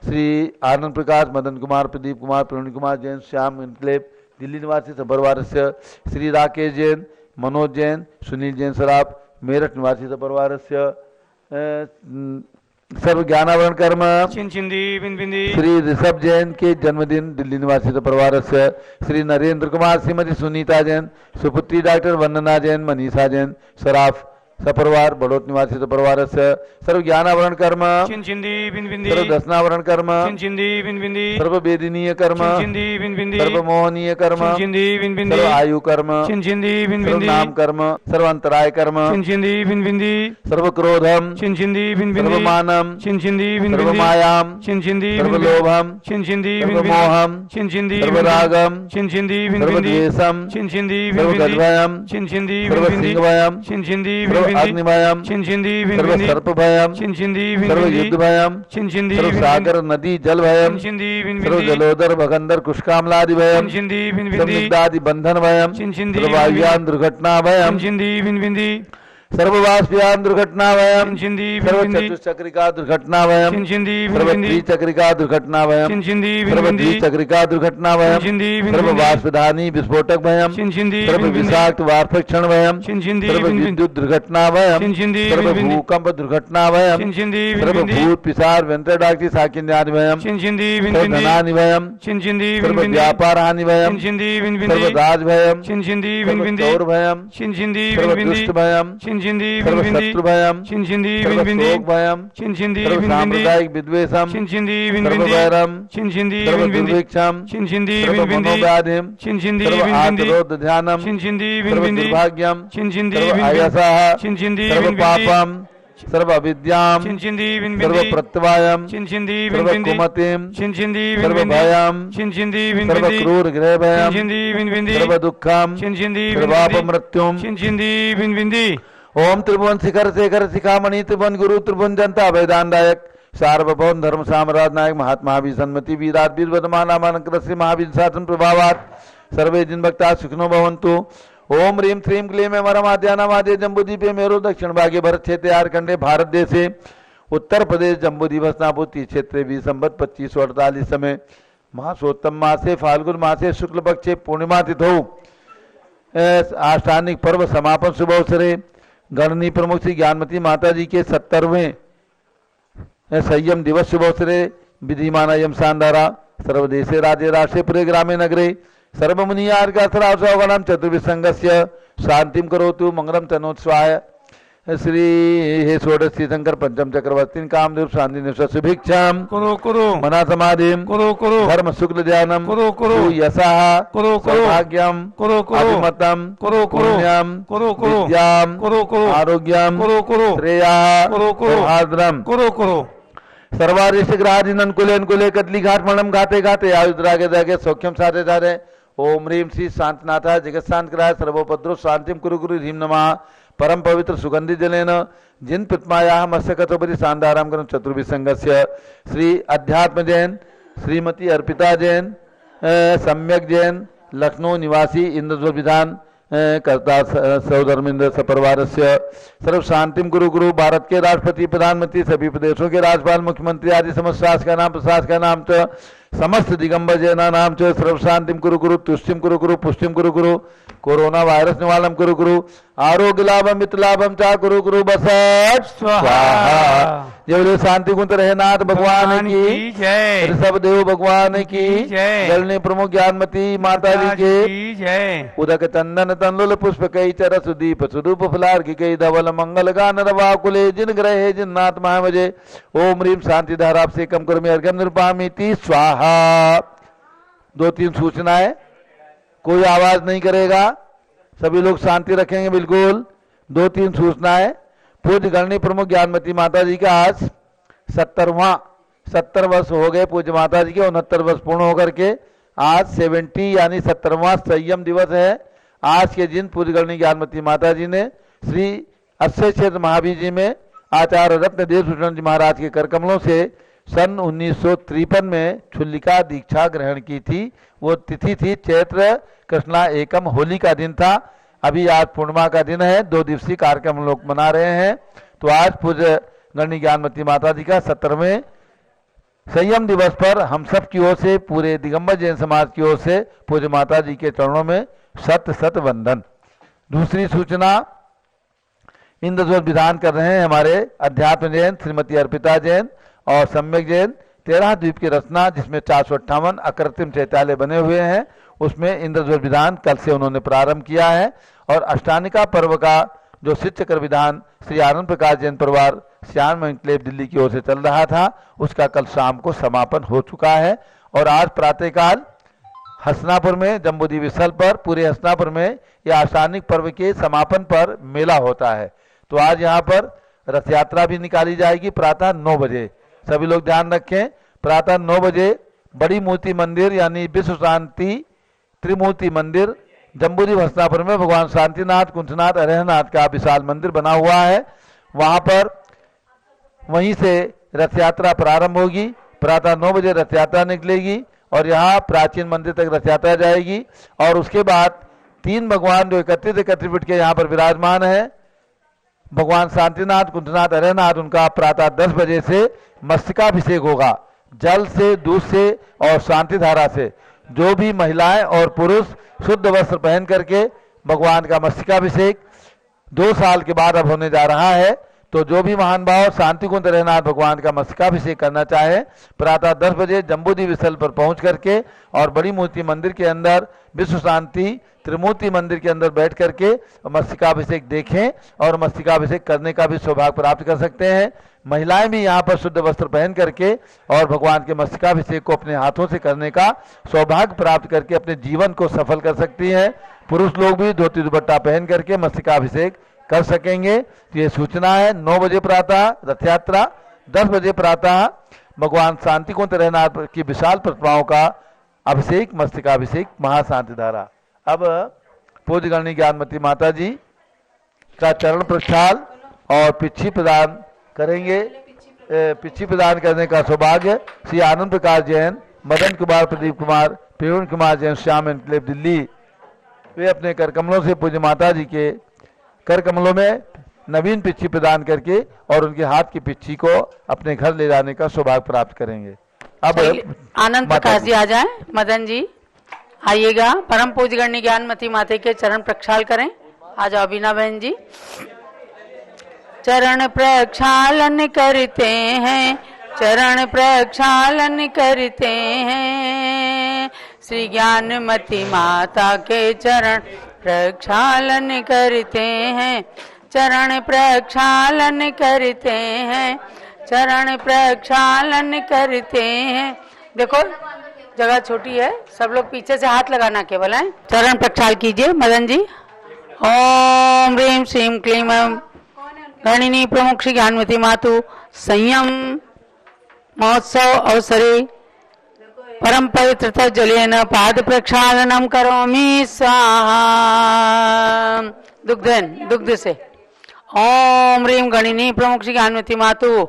श्री आनंद प्रकाश मदन कुमार प्रदीप कुमार प्रवीण कुमार जैन श्याम इनक्लेव दिल्ली निवासी परिवार से, श्री राकेश जैन मनोज जैन सुनील जैन सराफ मेरठ निवासी परिवार से। सर्व ज्ञानावरण कर्म श्री ऋषभ जैन के जन्मदिन दिल्ली निवासी परिवार से, श्री नरेंद्र कुमार, श्रीमती सुनीता जैन, सुपुत्री डॉक्टर वंदना जैन, मनीषा जैन सराफ सपरिवार बड़ोत निवासी परिवार से। सर्व ज्ञानावरण कर्म सर्व दर्शनावरण कर्म सर्व वेदिनीय कर्म सर्व मोहनीय कर्म सर्व आयु कर्म सर्व नाम कर्म सर्व अंतराय कर्म सर्व क्रोधम सर्व मानम सर्व मायाम सर्व लोभम सर्व मोहम सर्व रागम सर्व द्वेषम सर्व गद्भयम सर्व सिंहभयम अग्निभयम सर्व सर्प भयम सर्व युद्ध भयम सर्व सागर नदी जल भयम सर्व जलोदर भगंदर कुष्कामलादि भयम सर्व बंधन भयम सर्व वायुयान दुर्घटना भयम सर्ववाष्पयान दुर्घटना वयम सर्व चतुष्चक्रिका दुर्घटना वयम सर्व त्रिचक्रिका दुर्घटना वयम सर्व द्विचक्रिका दुर्घटना वयम सर्व वाष्पधानी विस्फोटक वयम सर्व विषाक्त वार्फक्षण वयम सर्व विद्युत दुर्घटना वयम सर्व भूकंप दुर्घटना वयम सर्व भूत पिशाच व्यंतर डाक्टी साकिन्यादि वयम सर्व धनानि वयम सर्व व्यापार हानि वयम सर्व राज भयम सर्व चौर भयम सर्व दुष्ट भयम सर्व शत्रु भयम सर्व शोक भयम सर्व सांप्रदायिक विद्वेषम सर्व वैरम सर्व दुर्भिक्षम सर्व मनोव्याधिम सर्व आत्मरोध ध्यानम सर्व दुर्भाग्यम सर्व आयसः सर्व पापम सर्व अविद्याम सर्व प्रत्यवायम सर्व कुमतिम सर्व भयम सर्व क्रूर गृह भयम सर्व दुःखम सर्वापमृत्युम। ओम त्रिभुवन शिखर शेखर शिखामणि त्रिभुवन गुरु त्रिभुवन जनता वेदांतायक सार्वभौम धर्म साम्राज्य नायक महात्मा सन्मति वीरात वीर वर्धमान श्री महावीर शासन प्रभावात सर्वे जिनभक्ता सुखिनो भवन्तु। ओम ह्रीं श्रीं क्लीं वरमाद्यानामाद्य जम्बूद्वीपे मेरो दक्षिण भागे भरत क्षेत्रे आर्कंडे भारत देशे उत्तर प्रदेश जम्बूद्वीप हस्तिनापुर क्षेत्रे भी संवत 2548 समय मासोत्तम मासे फाल्गुन मासे शुक्ल पक्षे पूर्णिमा तिथौ आष्टानिक पर्व समापन शुभ अवसरे गणनी प्रमुख श्री ज्ञानमती माता जी के 70वें संयम दिवस शुभ अवसरे विधिमान यम शानदारा सर्वदेशे राज्य राष्ट्रे पुरे ग्रामे नगरे सर्वमुनियार्घासरावगणं चतुर्विसंगस्य शांतिं करोतु मंगलम तनोत्स्वाय श्री हे षोडश श्री शंकर पंचम चक्रवर्ती कामदेव शांति निवस शुभिक्षाम करो करो मना समाधिम करो करो धर्म शुक्ल ध्यानम करो करो यशः करो करो सौभाग्यम करो करो अभिमतम करो करो पुण्यम करो करो विद्याम करो करो आरोग्यम करो करो श्रेया करो करो आद्रम करो करो सर्वारिष्ट ग्रहाधीन अनुकूले अनुकूले कदली घाट मणम घाते घाते आयुद्रागे दागे सौख्यम साधे साधे ओम ह्रीं श्री शांतनाथा जगत शांत ग्रह सर्वोपद्रव शांतिम कुरु गुरु ह्रीं नमः परम पवित्र सुगंधि जलेन जिन प्रतिमाया मत्स्यकथोपरि शानदाराम करण चतुर्विसंगस्य श्री अध्यात्म जैन श्रीमती अर्पिता जैन सम्यक जैन लखनऊ निवासी इंद्रज्वल विधान कर्ता सौधर्मेंद्र सपरिवार से सर्व शांतिम गुरु गुरु भारत के राष्ट्रपति प्रधानमंत्री सभी प्रदेशों के राज्यपाल मुख्यमंत्री आदि समस्त शासका नाम प्रशासक नाम च समस्त दिगंबर जैना नाम च सर्व शांतिम गुरु गुरु तुष्टिम गुरु गुरु पुष्टिम गुरु गुरु कोरोना वायरस निवारणम गुरु गुरु आरोग्य लाभम मित्र लाभम चा गुरु गुरु बसट स्वाहा। जय शांति कुंत रहे नाथ भगवान की जय, सब देव भगवान की जय, जलने प्रमुख ज्ञानमती माता जी के जय। उदक चंदन तंदुल पुष्प कई चर सुदीप सुरूप फलार की कई धवल मंगल गान रवाकुले जिन ग्रहे जिन नाथ महामजे ओम ह्रीं शांति धारा से कम कर में अर्घम निरूपामिति स्वाहा। 2-3 सूचनाएं, कोई आवाज नहीं करेगा, सभी लोग शांति रखेंगे बिल्कुल। 2-3 सूचनाएं। पूज्य गणनी प्रमुख ज्ञानमती माता जी का आज 70 वर्ष हो गए पूज्य माता जी के, 69 वर्ष पूर्ण होकर के आज 70 यानी 70वां संयम दिवस है। आज के दिन पूज्य गणनी ज्ञानमती माता जी ने श्री अक्षय क्षेत्र महावीर जी में आचार्य रत्न देवभूषण जी महाराज के कर कमलों से सन 1953 में छुल्लिका दीक्षा ग्रहण की थी। वो तिथि थी चैत्र कृष्णा एकम, होली का दिन था। अभी आज पूर्णिमा का दिन है, 2 दिवसीय कार्यक्रम लोग मना रहे हैं। तो आज पूज्य गणनी ज्ञानमती माता जी का 70वें संयम दिवस पर हम सब की ओर से, पूरे दिगंबर जैन समाज की ओर से पूज्य माता जी के चरणों में शत वंदन। दूसरी सूचना, इंद्रज्वल विधान कर रहे हैं हमारे अध्यात्म जैन श्रीमती अर्पिता जैन और सम्यक जैन 13 द्वीप की रचना, जिसमें 458 अकृत्रिम चैत्यालय बने हुए हैं। उसमें इंद्रज्वल विधान कल से उन्होंने प्रारंभ किया है। और अष्टानिका पर्व का जो शिवचक्र विधान श्री आनंद प्रकाश जैन परिवार श्याम एन्क्लेव दिल्ली की ओर से चल रहा था, उसका कल शाम को समापन हो चुका है। और आज प्रातःकाल हसनापुर में जम्बूद्वीप स्थल पर, पूरे हसनापुर में यह अष्टानिक पर्व के समापन पर मेला होता है। तो आज यहाँ पर रथ यात्रा भी निकाली जाएगी प्रातः 9 बजे। सभी लोग ध्यान रखें, प्रातः 9 बजे बड़ी मूर्ति मंदिर यानी विश्व शांति त्रिमूर्ति मंदिर जम्बूद्वीप हसनापुर में भगवान शांतिनाथ, कुंठनाथ, अरहनाथ का विशाल मंदिर बना हुआ है। वहां पर वहीं से रथ यात्रा प्रारंभ होगी। प्रातः 9 बजे रथ यात्रा निकलेगी और यहाँ प्राचीन मंदिर तक रथ यात्रा जाएगी। और उसके बाद 3 भगवान जो 31 फीट के यहाँ पर विराजमान है, भगवान शांतिनाथ, कुंठनाथ, अरहनाथ, उनका प्रातः 10 बजे से मस्तकाभिषेक होगा। जल से, दूध से और शांति धारा से जो भी महिलाएं और पुरुष शुद्ध वस्त्र पहन करके भगवान का मस्तकाभिषेक 2 साल के बाद अब होने जा रहा है। तो जो भी महान भाव शांति कुंज रहनाथ भगवान का मस्तकाभिषेक करना चाहे, प्रातः 10 बजे जम्बूद्वीप स्थल पर पहुंच करके और बड़ी मूर्ति मंदिर के अंदर, विश्व शांति त्रिमूर्ति मंदिर के अंदर बैठ करके मस्तकाभिषेक देखें और मस्तकाभिषेक करने का भी सौभाग्य प्राप्त कर सकते हैं। महिलाएं भी यहाँ पर शुद्ध वस्त्र पहन करके और भगवान के मस्तकाभिषेक को अपने हाथों से करने का सौभाग्य प्राप्त करके अपने जीवन को सफल कर सकती हैं। पुरुष लोग भी धोती दुपट्टा पहन करके मस्तकाभिषेक कर सकेंगे। तो ये सूचना है। 9 बजे प्रातः रथ यात्रा, 10 बजे प्रातः भगवान शांति कुंज रहनाथ की विशाल प्रतिमाओं का अभिषेक, मस्तकाभिषेक, महाशांति धारा। अब पूज्य गणनी ज्ञानमती माता जी का चरण प्रक्षाल और पिछी प्रदान करेंगे। पिछी प्रदान करने का सौभाग्य श्री आनंद प्रकाश जैन, मदन कुमार, प्रदीप कुमार, पीयूष कुमार जैन, श्याम एनक्लेव दिल्ली, वे अपने कर कमलों से पूज्य माता जी के कर कमलों में नवीन पिच्छी प्रदान करके और उनके हाथ की पिच्छी को अपने घर ले जाने का सौभाग्य प्राप्त करेंगे। अब आनंद प्रकाश जी आ जाएं। मदन जी आइएगा। परम पूज्य गण्य ज्ञानमती माता के चरण प्रक्षाल करें। आ जाओ बीना बहन जी। चरण प्रक्षालन करते हैं, चरण प्रक्षालन करते हैं, श्री ज्ञानमती माता के चरण प्रक्षालन करते हैं, चरण प्रक्षालन करते हैं, चरण प्रक्षालन करते हैं। देखो जगह छोटी है, सब लोग पीछे से हाथ लगाना केवल है। चरण प्रक्षाल कीजिए मदन जी। ओम ह्रीं श्रीं क्लीं गणिनी प्रमुख श्री ज्ञानमती मातु संयम महोत्सव अवसरे परम पवित्रता जलेन पाद प्रक्षालनम करोमि स्वाहा। दुग्ध से ओम ह्रीं गणिनी प्रमुख श्री ज्ञानमती मातु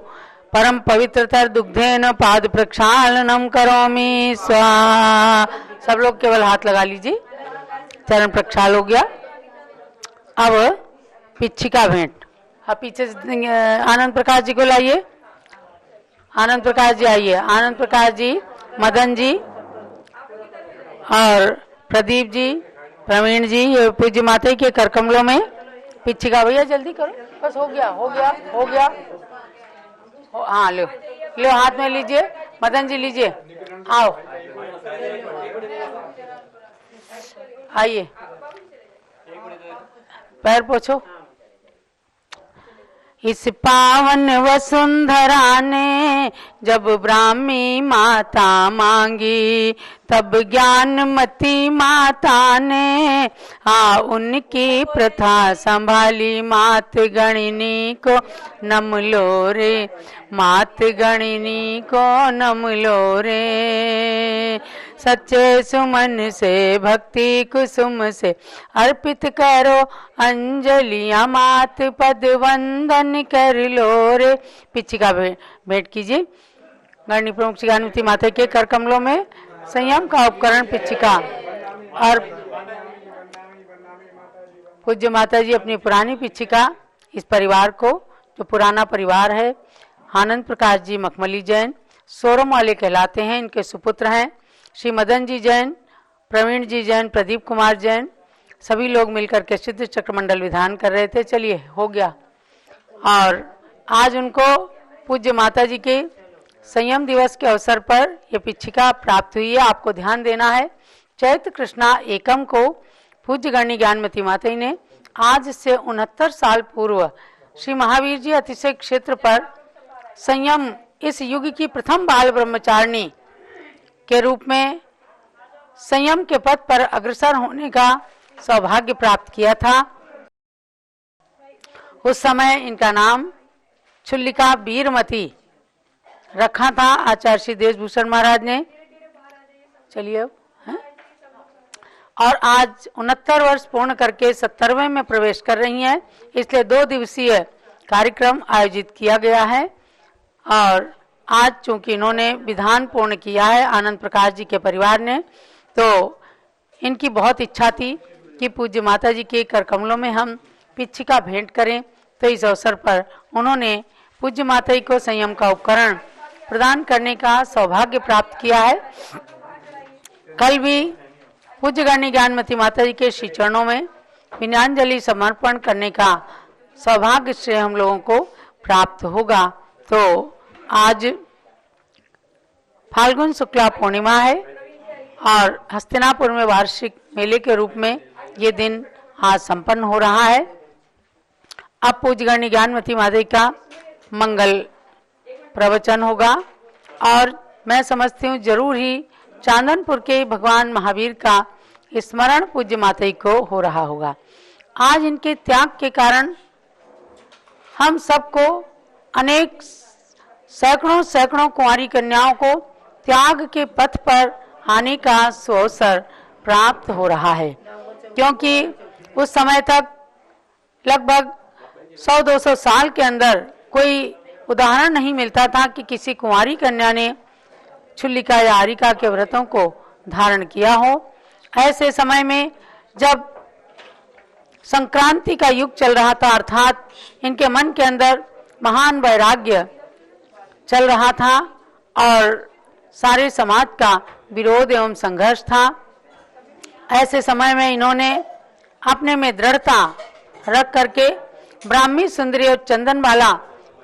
परम पवित्रतर दुग्धेन पाद प्रक्षालनम करोमि स्वाहा। सब लोग केवल हाथ लगा लीजिए। चरण प्रक्षाल हो गया। अब पिच्छिका भेंट। अब पीछे आनंद प्रकाश जी को लाइए। आनंद प्रकाश जी आइए। आनंद प्रकाश जी, मदन जी और प्रदीप जी, प्रवीण जी, ये पूज्य माता के कर कमलों में पिच्छिका। भैया जल्दी करो, बस हो गया हो गया हो गया। हाँ लो लो, हाथ में लीजिए। मदन जी लीजिए, आओ आइए, पैर पोछो। इस पावन वसुंधरा ने जब ब्राह्मी माता मांगी, तब ज्ञानमती माता ने उनकी प्रथा संभाली। मात गणिनी को नम लो रे, मात गणिनी को नम लो रे, सच्चे सुमन से भक्ति कुसुम से अर्पित करो अंजलियां, मात पद वंदन कर लो रे। पिच्छिका भेंट कीजिए। गणनी प्रमुख श्री ज्ञानमती माता के कर कमलों में संयम का उपकरण पिच्छिका। और पूज्य माता जी अपनी पुरानी पिच्छिका इस परिवार को, जो पुराना परिवार है, आनंद प्रकाश जी मखमली जैन सोरम वाले कहलाते हैं, इनके सुपुत्र हैं श्री मदन जी जैन, प्रवीण जी जैन, प्रदीप कुमार जैन, सभी लोग मिलकर के सिद्ध चक्रमंडल विधान कर रहे थे। चलिए हो गया। और आज उनको पूज्य माता जी के संयम दिवस के अवसर पर ये पिच्छिका प्राप्त हुई है। आपको ध्यान देना है, चैत्र कृष्णा एकम को पूज्य गण्य ज्ञानमती माता ने आज से 69 साल पूर्व श्री महावीर जी अतिशय क्षेत्र पर संयम, इस युग की प्रथम बाल ब्रह्मचारिणी के रूप में संयम के पथ पर अग्रसर होने का सौभाग्य प्राप्त किया था। उस समय इनका नाम छुल्लिका बीरमती रखा था आचार्य श्री देशभूषण महाराज ने। चलिए अब है? और आज 69 वर्ष पूर्ण करके 70वें में प्रवेश कर रही हैं, इसलिए 2 दिवसीय कार्यक्रम आयोजित किया गया है। और आज चूंकि इन्होंने विधान पूर्ण किया है आनंद प्रकाश जी के परिवार ने, तो इनकी बहुत इच्छा थी कि पूज्य माता जी के कर कमलों में हम पिच्छिका भेंट करें। तो इस अवसर पर उन्होंने पूज्य माता जी को संयम का उपकरण प्रदान करने का सौभाग्य प्राप्त किया है। कल भी पूज्य गण्य ज्ञानमती माता जी के श्री चरणों में विनयाञ्जलि समर्पण करने का सौभाग्य से हम लोगों को प्राप्त होगा। तो आज फाल्गुन शुक्ला पूर्णिमा है और हस्तिनापुर में वार्षिक मेले के रूप में ये दिन आज संपन्न हो रहा है। अब पूज्य गण्य ज्ञानमती माता का मंगल प्रवचन होगा और मैं समझती हूँ जरूर ही चांदनपुर के भगवान महावीर का स्मरण पूज्य माता को हो रहा होगा। आज इनके त्याग के कारण हम सबको अनेक सैकड़ों कुंवारी कन्याओं को त्याग के पथ पर आने का सुअवसर प्राप्त हो रहा है, क्योंकि उस समय तक लगभग 100-200 साल के अंदर कोई उदाहरण नहीं मिलता था कि किसी कुंवारी कन्या ने छुल्लिका या आरिका के व्रतों को धारण किया हो। ऐसे समय में जब संक्रांति का युग चल रहा था, अर्थात इनके मन के अंदर महान वैराग्य चल रहा था और सारे समाज का विरोध एवं संघर्ष था। ऐसे समय में इन्होंने अपने में दृढ़ता रख करके ब्राह्मी सुंदरी और चंदनबाला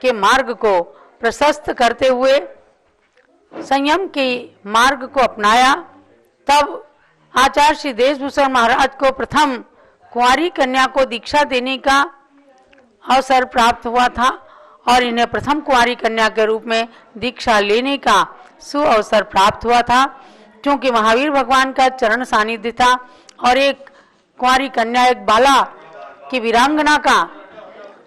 के मार्ग को प्रशस्त करते हुए संयम के मार्ग को अपनाया। तब आचार्य श्री देशभूषण महाराज को प्रथम कुंवारी कन्या को दीक्षा देने का अवसर प्राप्त हुआ था और इन्हें प्रथम कुंवारी कन्या के रूप में दीक्षा लेने का सुअवसर प्राप्त हुआ था, क्योंकि महावीर भगवान का चरण सानिध्य था और एक कुंवारी कन्या, एक बाला की वीरांगना का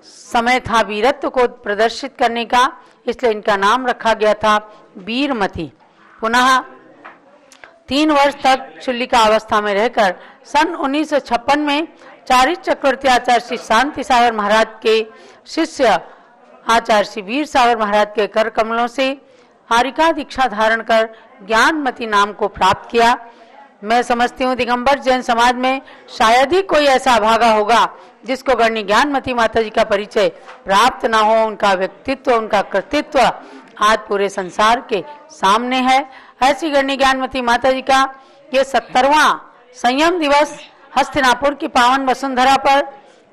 समय था वीरत्व को प्रदर्शित करने का, इसलिए इनका नाम रखा गया था वीरमती। पुनः 3 वर्ष तक चुल्लिका अवस्था में रहकर सन 1956 में चारित्र चक्रवर्ती आचार्य श्री शांति सागर महाराज के शिष्य आचार्य श्री वीर सागर महाराज के कर कमलों से हारिका दीक्षा धारण कर ज्ञानमती नाम को प्राप्त किया। मैं समझती हूँ दिगंबर जैन समाज में शायद ही कोई ऐसा अभागा होगा जिसको गणनी ज्ञानमती माता जी का परिचय प्राप्त ना हो। उनका व्यक्तित्व, उनका कृतित्व आज पूरे संसार के सामने है। ऐसी गणनी ज्ञानमती माता जी का ये 70वां संयम दिवस हस्तिनापुर की पावन वसुंधरा पर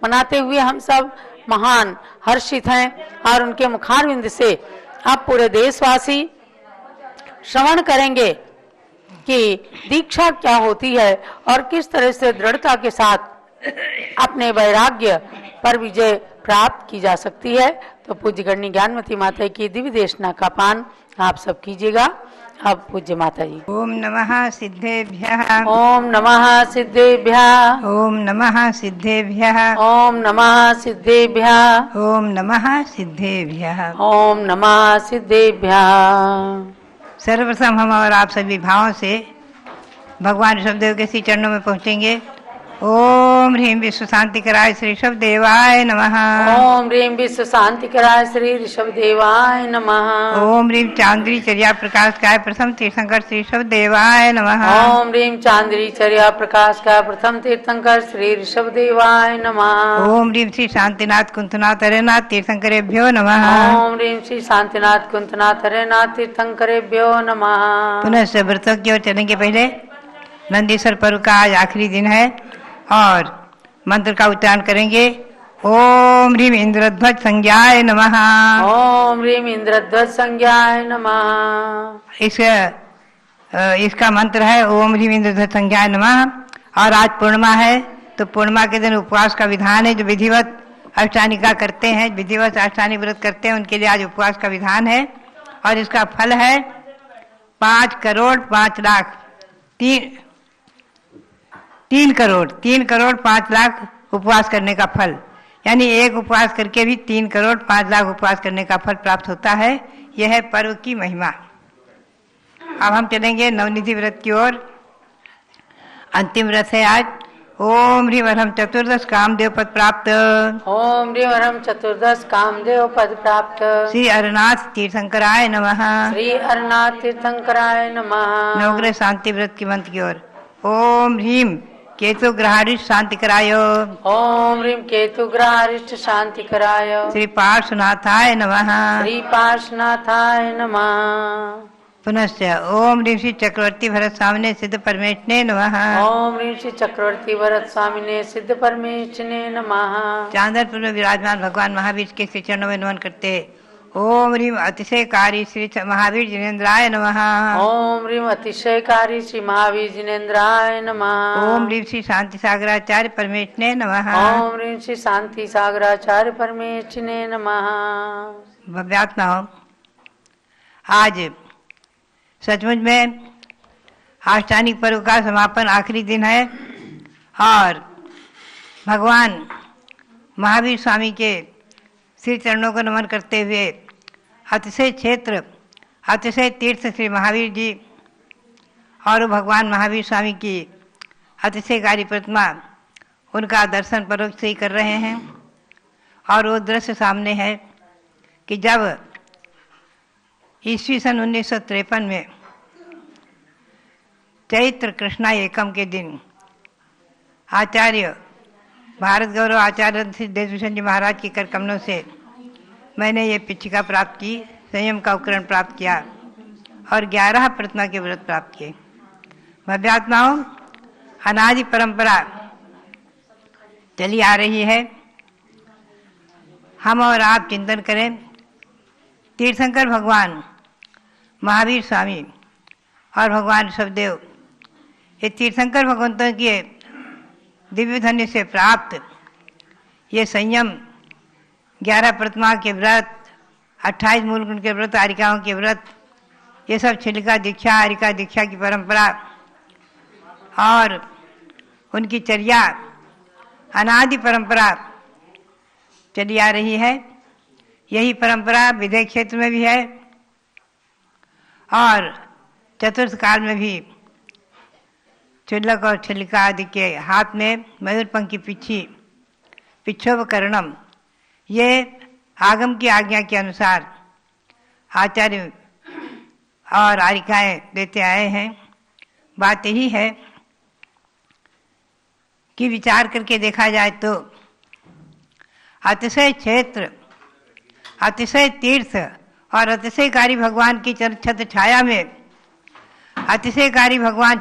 मनाते हुए हम सब महान हर्षित हैं और उनके मुखारविंद से अब पूरे देशवासी श्रवण करेंगे कि दीक्षा क्या होती है और किस तरह से दृढ़ता के साथ अपने वैराग्य पर विजय प्राप्त की जा सकती है। तो पूज्य गणनी ज्ञानमती माता की दिव्य देशना का पान आप सब कीजिएगा। अब पूज्य माता जी। ओम नमः सिद्धेभ्यः। ओम नमः सिद्धेभ्यः। ओम नमः सिद्धेभ्यः। ओम नमः सिद्धेभ्यः। ओम नमः सिद्धेभ्यः। ओम नमः सिद्धेभ्यः। सर्वप्रथम हम और आप सभी भावों से भगवान ऋषभदेव के श्री चरणों में पहुँचेंगे। ओम ह्रीं विश्व शांति कराय श्री ऋषभ देवाय नमः। ओम ह्रीं विश्व शांति कराय श्री ऋषभ देवाय नमः। ओम ह्रीं चांद्री चर्या प्रकाश काय प्रथम तीर्थंकर श्री ऋषभ देवाय नमः। ओम ह्रीं चांद्री चर्या प्रकाश काय प्रथम तीर्थंकर श्री ऋषभ देवाय नमः। ओम ह्रीं श्री शांतिनाथ कुंतनाथ हरेनाथ तीर्थंकरेभ्यो नमः। ओम ह्रीं श्री शांतिनाथ कुंतनाथ हरेनाथ तीर्थंकरेभ्यो नमः। पुनः से व्रतों की ओर चलने के पहले नंदीश्वर पर्व का आज आखिरी दिन है और मंत्र का उच्चारण करेंगे। ओम ह्रीं इंद्रध्वज संज्ञाय नमः। ओम ह्रीं इंद्रध्वज संज्ञाय नमः। इसका मंत्र है ओम ह्रीं इंद्रध्वज संज्ञाय नमः। और आज पूर्णिमा है तो पूर्णिमा के दिन उपवास का विधान है। जो विधिवत अष्टानिका करते हैं, विधिवत अष्टानी व्रत करते हैं, उनके लिए आज उपवास का विधान है और इसका फल है 5 करोड़ 5 लाख 3 करोड़ 5 लाख उपवास करने का फल, यानी एक उपवास करके भी 3 करोड़ 5 लाख उपवास करने का फल प्राप्त होता है। यह है पर्व की महिमा। अब हम चलेंगे नवनिधि व्रत की ओर। अंतिम व्रत है आज। ओम ह्रीं वरम चतुर्दश कामदेव पद प्राप्त। ओम ह्रीं वरम चतुर्दश कामदेव पद प्राप्त। श्री अरनाथ तीर्थंकराय नमः। श्री अरनाथ तीर्थंकराय नमः। नवग्रह शांति व्रत की मंत्र की ओर। ओम ह्रीं केतु ग्रहारिष्ट शांति कराय। ओम ह्रीं केतु ग्रहारिष्ट शांति कराय। श्री पार्श्वनाथाय नमः। श्री पार्श्वनाथाय नमः। पुनश्च ओम ह्रीं श्री चक्रवर्ती भरत स्वामिने सिद्ध परमेष्ठिने नमः। ओम ह्रीं श्री चक्रवर्ती भरत स्वामिने सिद्ध परमेष्ठिने नमः। चांदरपुर में विराजमान भगवान महावीर के श्री चरणों में नमन करते हैं। ओम ह्रीं अतिशयकारी श्री महावीर जिनेन्द्राय नमः। ओम ह्रीं अतिशयकारी श्री महावीर जिनेन्द्राय नमः। ओम ह्रीं श्री शांति सागराचार्य परमेष्ठिने नमः। ओम ह्रीं श्री शांति सागराचार्य परमेष्ठिने नमः। भव्यात्मा हो, आज सचमुच में आष्टानिक पर्व का समापन आखिरी दिन है और भगवान महावीर स्वामी के श्री चरणों को नमन करते हुए अतिशय क्षेत्र, अतिशय तीर्थ श्री महावीर जी और भगवान महावीर स्वामी की अतिशयकारी प्रतिमा, उनका दर्शन परोक्ष से ही कर रहे हैं। और वो दृश्य सामने है कि जब ईस्वी सन 1953 में चैत्र कृष्णा एकम के दिन आचार्य भारत गौरव आचार्य श्री देशभूषण जी महाराज की कर कमलों से मैंने ये पिछिका प्राप्त की, संयम का उपकरण प्राप्त किया और 11 प्रतिमा के व्रत प्राप्त किए। भव्यात्माओं, अनादि परंपरा चली आ रही है। हम और आप चिंतन करें। तीर्थंकर भगवान महावीर स्वामी और भगवान ऋषभदेव, ये तीर्थंकर भगवंतों के दिव्य धन्य से प्राप्त ये संयम, 11 प्रतिमा के व्रत, 28 मूल गुण के व्रत, आरिकाओं के व्रत, ये सब छिलिका दीक्षा, आरिका दीक्षा की परंपरा और उनकी चर्या अनादि परंपरा चली आ रही है। यही परंपरा विदेह क्षेत्र में भी है और चतुर्थ काल में भी चुल्लक और छिलिका आदि के हाथ में मयूरपंख की पिच्छोपकरणम, ये आगम की आज्ञा के अनुसार आचार्य और आरिकाएँ देते आए हैं। बात यही है कि विचार करके देखा जाए तो अतिशय क्षेत्र, अतिशय तीर्थ और अतिशयकारी भगवान की छत्र छाया में, अतिशयकारी भगवान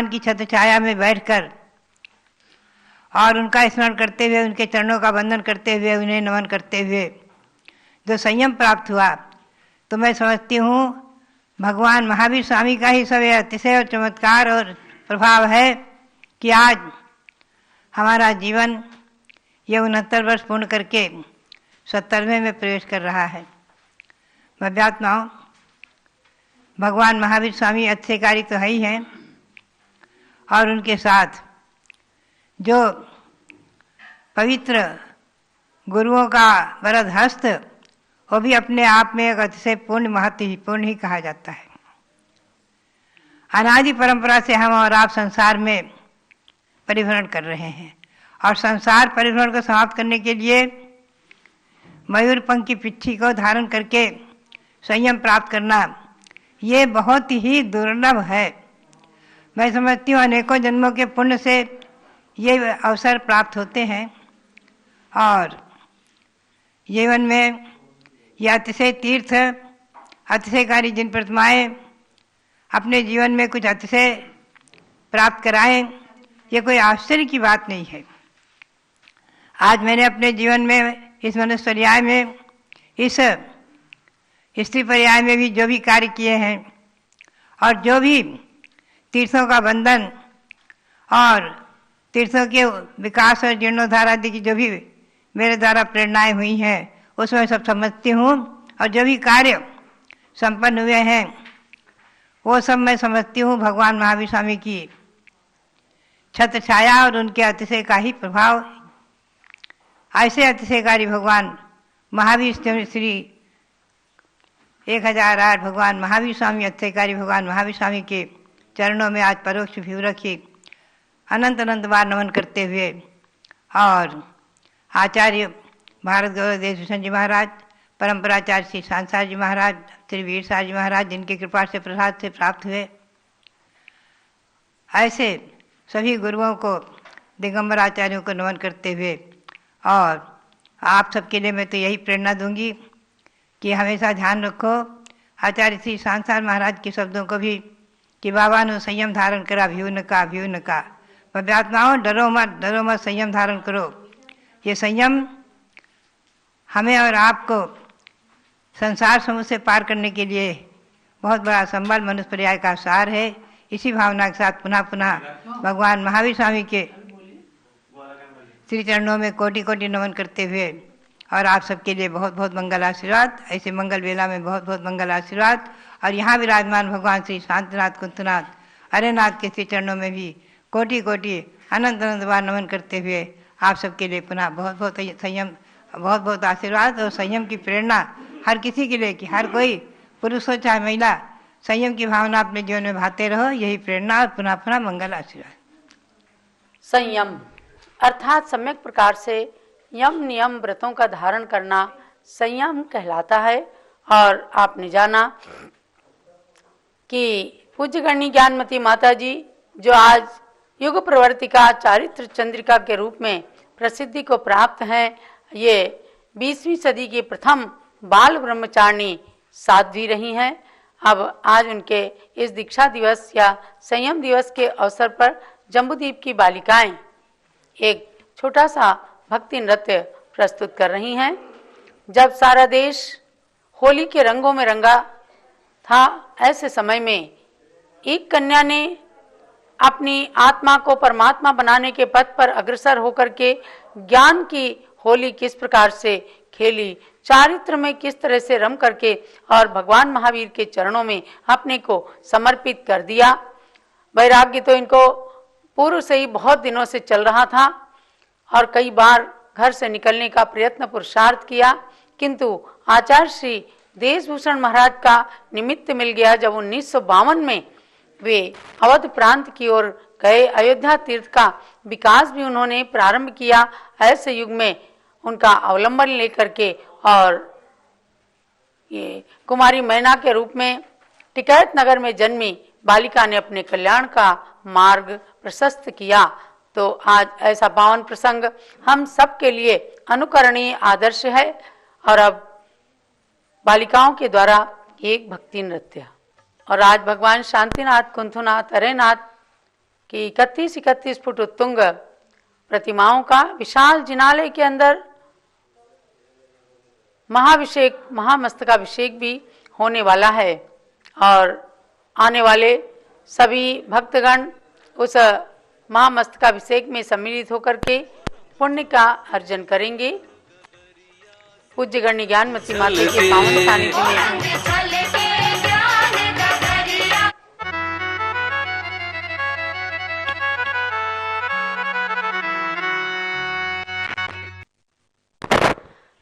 की छत्र छाया में बैठकर और उनका स्मरण करते हुए, उनके चरणों का वंदन करते हुए, उन्हें नमन करते हुए जो संयम प्राप्त हुआ, तो मैं समझती हूँ भगवान महावीर स्वामी का ही सब अतिशय और चमत्कार और प्रभाव है कि आज हमारा जीवन ये 69 वर्ष पूर्ण करके 70वें में प्रवेश कर रहा है। भव्यात्माओं, भगवान महावीर स्वामी अतिशयकारी तो है ही हैं और उनके साथ जो पवित्र गुरुओं का वरद हस्त, वो भी अपने आप में एक अतिशय पूर्ण महत्वपूर्ण ही कहा जाता है। अनादि परंपरा से हम और आप संसार में परिभ्रमण कर रहे हैं और संसार परिभ्रमण को समाप्त करने के लिए मयूरपंख की पिच्छी को धारण करके संयम प्राप्त करना ये बहुत ही दुर्लभ है। मैं समझती हूँ अनेकों जन्मों के पुण्य से ये अवसर प्राप्त होते हैं और जीवन में यह अतिशय तीर्थ, अतिशयकारी जिन प्रतिमाएँ अपने जीवन में कुछ अतिशय प्राप्त कराएं, ये कोई आश्चर्य की बात नहीं है। आज मैंने अपने जीवन में इस मनुष्य पर्याय में, इस स्त्री पर्याय में भी जो भी कार्य किए हैं और जो भी तीर्थों का बंधन और तीर्थों के विकास और जीर्णोद्धार आदि की जो भी मेरे द्वारा प्रेरणाएं हुई हैं, उसमें सब समझती हूँ और जो भी कार्य संपन्न हुए हैं वो सब मैं समझती हूँ भगवान महावीर स्वामी की छत्र छाया और उनके अतिशय का ही प्रभाव। ऐसे अतिशयकारी भगवान महावीर श्री 1008 भगवान महावीर स्वामी, अतिशयकारी भगवान महावीर स्वामी के चरणों में आज परोक्ष व्यू रखी अनंत अनंत बार नमन करते हुए और आचार्य भारत गौरव देशभूषण जी महाराज, परंपराचार्य श्री सांसार जी महाराज, श्री वीर सार जी महाराज, जिनकी कृपा से प्रसाद से प्राप्त हुए, ऐसे सभी गुरुओं को, दिगंबर आचार्यों को नमन करते हुए और आप सबके लिए मैं तो यही प्रेरणा दूंगी कि हमेशा ध्यान रखो आचार्य श्री सांसार महाराज के शब्दों को भी कि बाबा ने संयम धारण करा भ्यू न का। भव्यात्माओं, डरो मत, संयम धारण करो। ये संयम हमें और आपको संसार समूह से पार करने के लिए बहुत बड़ा संबल, मनुष्य पर्याय का सार है। इसी भावना के साथ पुनः पुनः भगवान महावीर स्वामी के श्री चरणों में कोटि कोटि नमन करते हुए और आप सबके लिए बहुत बहुत मंगल आशीर्वाद। ऐसे मंगल वेला में बहुत बहुत मंगल आशीर्वाद। और यहाँ विराजमान भगवान श्री शांतिनाथ, कुंतनाथ, अरेनाथ के श्री चरणों में भी कोटि कोटि अनंत अनंत बार नमन करते हुए आप सबके लिए पुनः बहुत बहुत संयम, बहुत बहुत आशीर्वाद और संयम की प्रेरणा हर किसी के लिए कि हर कोई पुरुष हो चाहे महिला संयम की भावना अपने जीवन में भाते रहो, यही प्रेरणा और पुनः पुनः मंगल आशीर्वाद। संयम अर्थात सम्यक प्रकार से यम नियम व्रतों का धारण करना संयम कहलाता है। और आपने जाना कि पूज्य गणनी ज्ञानमती माता जी जो आज युग प्रवर्तिका चारित्र चंद्रिका के रूप में प्रसिद्धि को प्राप्त हैं, ये 20वीं सदी की प्रथम बाल ब्रह्मचारिणी साध्वी रही हैं। अब आज उनके इस दीक्षा दिवस या संयम दिवस के अवसर पर जम्बूद्वीप की बालिकाएं एक छोटा सा भक्ति नृत्य प्रस्तुत कर रही हैं। जब सारा देश होली के रंगों में रंगा था, ऐसे समय में एक कन्या ने अपनी आत्मा को परमात्मा बनाने के पथ पर अग्रसर होकर के ज्ञान की होली किस प्रकार से खेली, चारित्र में किस तरह से रम करके और भगवान महावीर के चरणों में अपने को समर्पित कर दिया। वैराग्य तो इनको पूर्व से ही बहुत दिनों से चल रहा था और कई बार घर से निकलने का प्रयत्न पुरुषार्थ किया, किंतु आचार्य श्री देशभूषण महाराज का निमित्त मिल गया। जब 1952 में वे अवध प्रांत की ओर गए, अयोध्या तीर्थ का विकास भी उन्होंने प्रारंभ किया। ऐसे युग में उनका अवलंबन लेकर के और ये कुमारी मैना के रूप में टिकैत नगर में जन्मी बालिका ने अपने कल्याण का मार्ग प्रशस्त किया। तो आज ऐसा पावन प्रसंग हम सब के लिए अनुकरणीय आदर्श है। और अब बालिकाओं के द्वारा एक भक्ति नृत्य, और आज भगवान शांतिनाथ, कुंथुनाथ, अरेनाथ की 31 फुट उत्तुंग प्रतिमाओं का विशाल जिनालय के अंदर महाभिषेक, महामस्तकाभिषेक भी होने वाला है। और आने वाले सभी भक्तगण उस महामस्तकाभिषेक में सम्मिलित होकर के पुण्य का अर्जन करेंगे। पूज्य गणनी ज्ञानमती माता के पावन सानिध्य में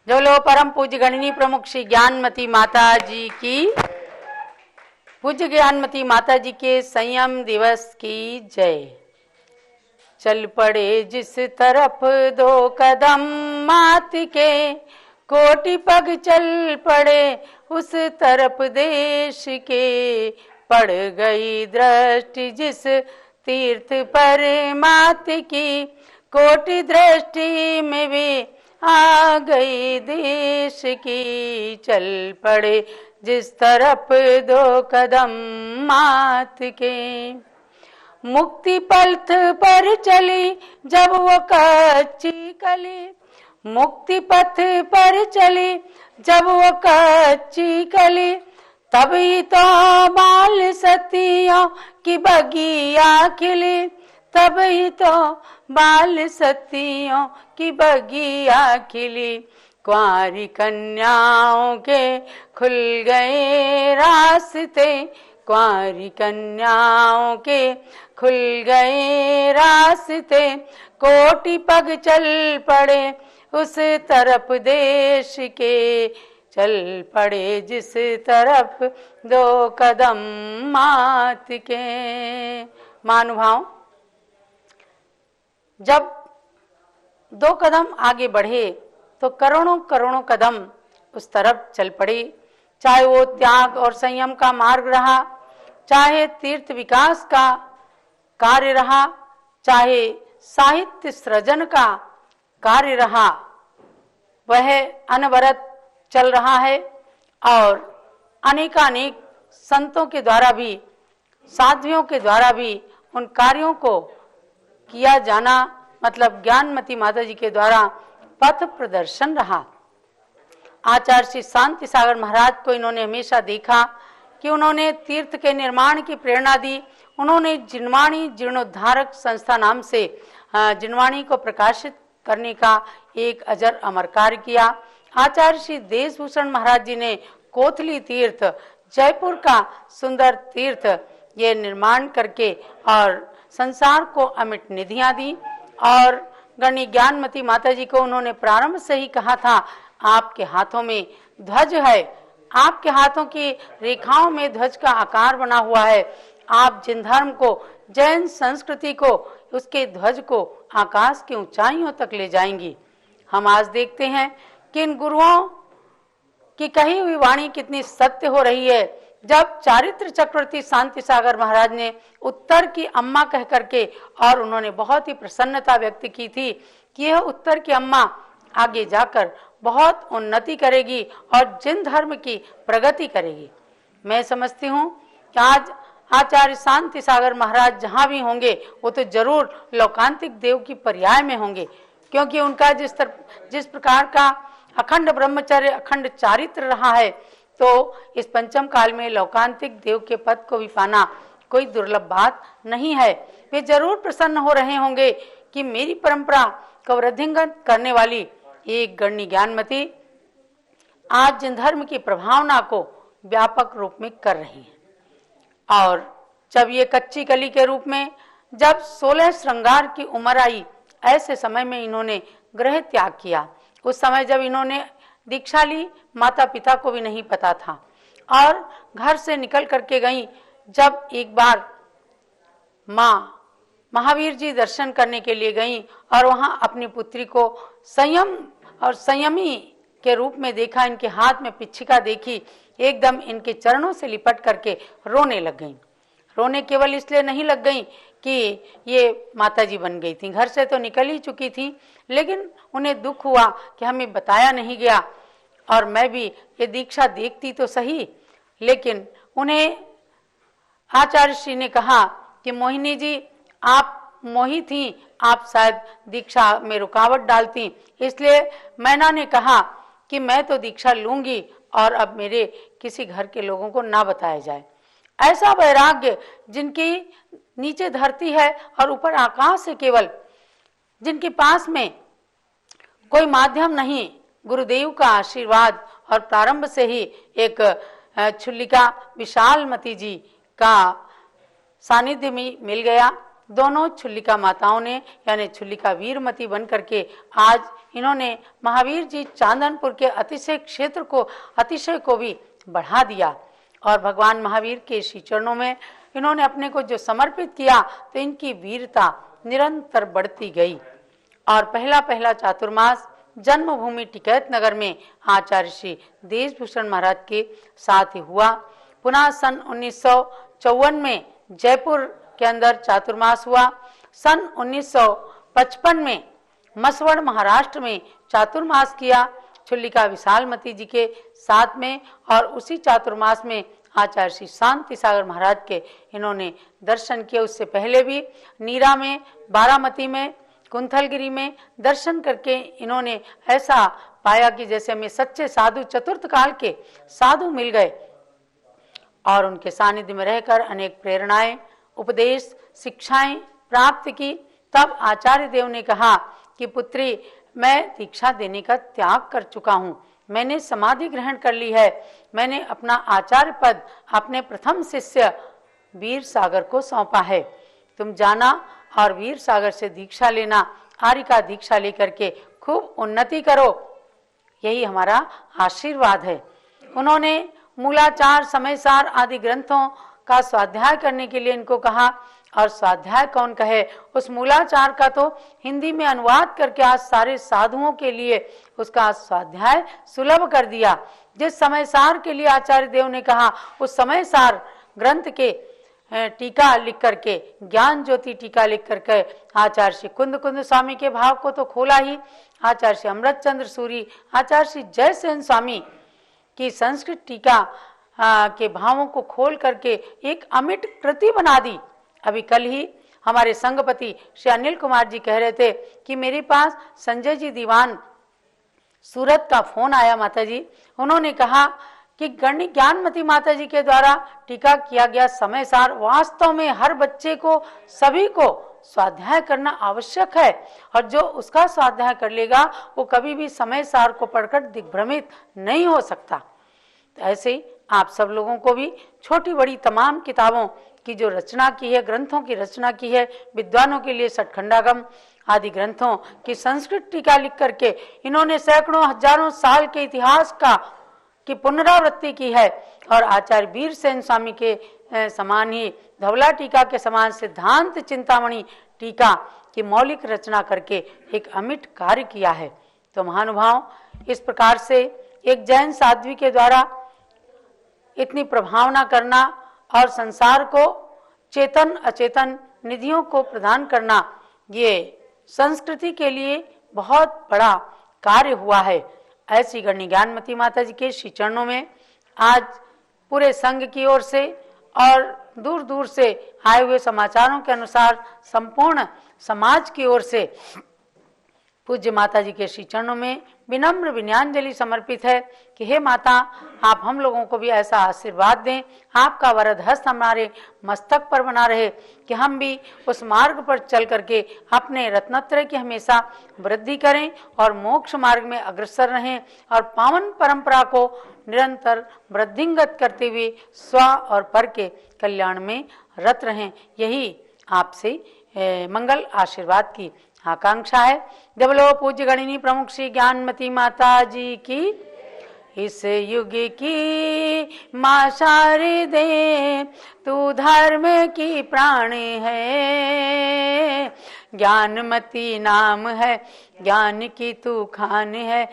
जो लो परम पूज्य गणनी प्रमुख श्री ज्ञानमती माता जी की, पूज्य ज्ञानमती माता जी के संयम दिवस की जय। चल पड़े जिस तरफ 2 कदम मात के, कोटि पग चल पड़े उस तरफ देश के। पड़ गई दृष्टि जिस तीर्थ पर मात की, कोटि दृष्टि में भी आ गई देश की। चल पड़े जिस तरफ 2 कदम मात के। मुक्ति पथ पर चली जब वो कच्ची कली, मुक्ति पथ पर चली जब वो कच्ची कली। तभी तो बाल सतियों की बगिया खिली, तभी तो बाल सतियों की बगिया खिली। कुंवारी कन्याओं के खुल गए रास्ते, कुंवारी कन्याओं के खुल गए रास्ते। कोटि पग चल पड़े उस तरफ देश के, चल पड़े जिस तरफ 2 कदम मात के। महानुभाव, जब 2 कदम आगे बढ़े तो करोड़ों करोड़ों कदम उस तरफ चल पड़े। चाहे वो त्याग और संयम का मार्ग रहा, चाहे तीर्थ विकास का कार्य रहा, चाहे साहित्य सृजन का कार्य रहा, वह अनवरत चल रहा है। और अनेकानेक संतों के द्वारा भी, साध्वियों के द्वारा भी उन कार्यों को किया जाना, मतलब ज्ञानमती माता जी के द्वारा पथ प्रदर्शन रहा। आचार्य श्री शांति सागर महाराज को इन्होंने हमेशा देखा कि उन्होंने तीर्थ के निर्माण की प्रेरणा दी। उन्होंने जिनवाणी जीर्णोद्धारक संस्था नाम से जिनवाणी को प्रकाशित करने का एक अजर अमर कार्य किया। आचार्य श्री देशभूषण महाराज जी ने कोथली तीर्थ, जयपुर का सुंदर तीर्थ, ये निर्माण करके और संसार को अमिट निधियां दी। और गणनी ज्ञानमती माता जी को उन्होंने प्रारंभ से ही कहा था, आपके हाथों में ध्वज है, आपके हाथों की रेखाओं में ध्वज का आकार बना हुआ है। आप जिन धर्म को, जैन संस्कृति को, उसके ध्वज को आकाश की ऊंचाइयों तक ले जाएंगी। हम आज देखते हैं कि इन गुरुओं की कही हुई वाणी कितनी सत्य हो रही है जब चारित्र चक्रवर्ती शांति सागर महाराज ने उत्तर की अम्मा कह करके और उन्होंने बहुत ही प्रसन्नता व्यक्त की थी कि यह उत्तर की अम्मा आगे जाकर बहुत उन्नति करेगी और जिन धर्म की प्रगति करेगी। मैं समझती हूँ कि आज आचार्य शांति सागर महाराज जहाँ भी होंगे वो तो जरूर लौकांतिक देव की पर्याय में होंगे, क्योंकि उनका जिस प्रकार का अखंड ब्रह्मचर्य अखंड चारित्र रहा है, तो इस पंचम काल में लौकांतिक देव के पद को भी पाना कोई दुर्लभ बात नहीं है। वे जरूर प्रसन्न हो रहे होंगे कि मेरी परंपरा को वृद्धिंगत करने वाली एक गणनी ज्ञानमती आज जिन धर्म की प्रभावना को व्यापक रूप में कर रही है। और जब ये कच्ची कली के रूप में जब 16 श्रृंगार की उम्र आई, ऐसे समय में इन्होंने गृह त्याग किया। उस समय जब इन्होंने दीक्षा ली, माता पिता को भी नहीं पता था और घर से निकल करके गई। जब एक बार माँ महावीर जी दर्शन करने के लिए गई और वहां अपनी पुत्री को संयम और संयमी के रूप में देखा, इनके हाथ में पिच्छिका देखी, एकदम इनके चरणों से लिपट करके रोने लग गई। रोने केवल इसलिए नहीं लग गई कि ये माताजी बन गई थी, घर से तो निकल ही चुकी थी, लेकिन उन्हें दुख हुआ कि हमें बताया नहीं गया और मैं भी ये दीक्षा देखती तो सही। लेकिन उन्हें आचार्य श्री ने कहा कि मोहिनी जी आप मोही थी, आप शायद दीक्षा में रुकावट डालती, इसलिए मैना ने कहा कि मैं तो दीक्षा लूंगी और अब मेरे किसी घर के लोगों को ना बताया जाए। ऐसा वैराग्य जिनकी नीचे धरती है और ऊपर आकाश है, केवल जिनके पास में कोई माध्यम नहीं, गुरुदेव का आशीर्वाद और प्रारंभ से ही एक छुल्लिका विशालमती जी का सानिध्य में मिल गया। दोनों छुल्लिका माताओं ने यानी छुल्लिका वीरमती बन करके आज इन्होंने महावीर जी चांदनपुर के अतिशय को भी बढ़ा दिया और भगवान महावीर के श्री चरणों में इन्होंने अपने को जो समर्पित किया तो इनकी वीरता निरंतर बढ़ती गई। और पहला चातुर्मास जन्मभूमि टिकैत नगर में आचार्य श्री देशभूषण महाराज के साथ ही हुआ। पुनः सन 1954 में जयपुर के अंदर चातुर्मास हुआ। सन 1955 में मसवड़ महाराष्ट्र में चातुर्मास किया छुल्लिका विशालमती जी के साथ में, और उसी चातुर्मास में आचार्य श्री शांति सागर महाराज के इन्होंने दर्शन किए। उससे पहले भी नीरा में, बारामती में, कुंथलगिरी में दर्शन करके इन्होंने ऐसा पाया कि जैसे हमें सच्चे साधु चतुर्थ काल के साधु मिल गए और उनके सानिध्य में रहकर अनेक प्रेरणाएं, उपदेश, शिक्षाएं प्राप्त की। तब आचार्य देव ने कहा कि पुत्री, मैं दीक्षा देने का त्याग कर चुका हूँ, मैंने समाधि ग्रहण कर ली है, मैंने अपना आचार्य पद अपने प्रथम शिष्य वीर सागर को सौंपा है। तुम जाना और वीर सागर से दीक्षा लेना, आर्य का दीक्षा लेकर के खूब उन्नति करो, यही हमारा आशीर्वाद है। उन्होंने मूलाचार, समयसार आदि ग्रंथों का स्वाध्याय करने के लिए इनको कहा, और स्वाध्याय कौन कहे, उस मूलाचार का तो हिंदी में अनुवाद करके आज सारे साधुओं के लिए उसका स्वाध्याय सुलभ कर दिया। जिस समयसार के लिए आचार्य देव ने कहा, उस समयसार ग्रंथ के टीका लिख करके, ज्ञान ज्योति टीका लिख करके आचार्य श्री कुंद स्वामी के भाव को तो खोला ही, आचार्य श्री अमृत चंद्र सूरी, आचार्य श्री जयसेन स्वामी की संस्कृत टीका के भावों को खोल करके एक अमिट कृति बना दी। अभी कल ही हमारे संघपति श्री अनिल कुमार जी कह रहे थे कि मेरे पास संजय जी दीवान सूरत का फोन आया माता जी, उन्होंने कहा कि गणनी ज्ञानमती माता जी के द्वारा टीका किया गया समयसार वास्तव में हर बच्चे को, सभी को स्वाध्याय करना आवश्यक है, और जो उसका स्वाध्याय कर लेगा वो कभी भी समयसार को पढ़कर दिग्भ्रमित नहीं हो सकता। तो ऐसे ही आप सब लोगों को भी छोटी बड़ी तमाम किताबों की जो रचना की है, ग्रंथों की रचना की है, विद्वानों के लिए सठखंडागम आदि ग्रंथों की संस्कृत टीका लिख करके इन्होंने सैकड़ों हजारों साल के इतिहास की पुनरावृत्ति की है, और आचार्य वीरसेन स्वामी के समान ही धवला टीका के समान सिद्धांत चिंतामणि टीका की मौलिक रचना करके एक अमिट कार्य किया है। तो महानुभाव, इस प्रकार से एक जैन साध्वी के द्वारा इतनी प्रभावना करना और संसार को चेतन अचेतन निधियों को प्रदान करना, ये संस्कृति के लिए बहुत बड़ा कार्य हुआ है। ऐसी गणनी ज्ञानमती माता जी के श्री चरणों में आज पूरे संघ की ओर से और दूर दूर से आए हुए समाचारों के अनुसार संपूर्ण समाज की ओर से पूज्य माता जी के श्री चरणों में विनम्र विनयांजलि समर्पित है कि हे माता, आप हम लोगों को भी ऐसा आशीर्वाद दें, आपका वरद हस्त हमारे मस्तक पर बना रहे कि हम भी उस मार्ग पर चल करके अपने रत्नत्रय की हमेशा वृद्धि करें और मोक्ष मार्ग में अग्रसर रहें और पावन परंपरा को निरंतर वृद्धिंगत करते हुए स्व और पर के कल्याण में रत रहें। यही आपसे मंगल आशीर्वाद की आकांक्षा है। जब लो पूज्य गणिनी प्रमुख श्री ज्ञानमती माता जी की इस युग की मां शारदे, तू धर्म की प्राण है, ज्ञानमती नाम है, ज्ञान की तू खान है,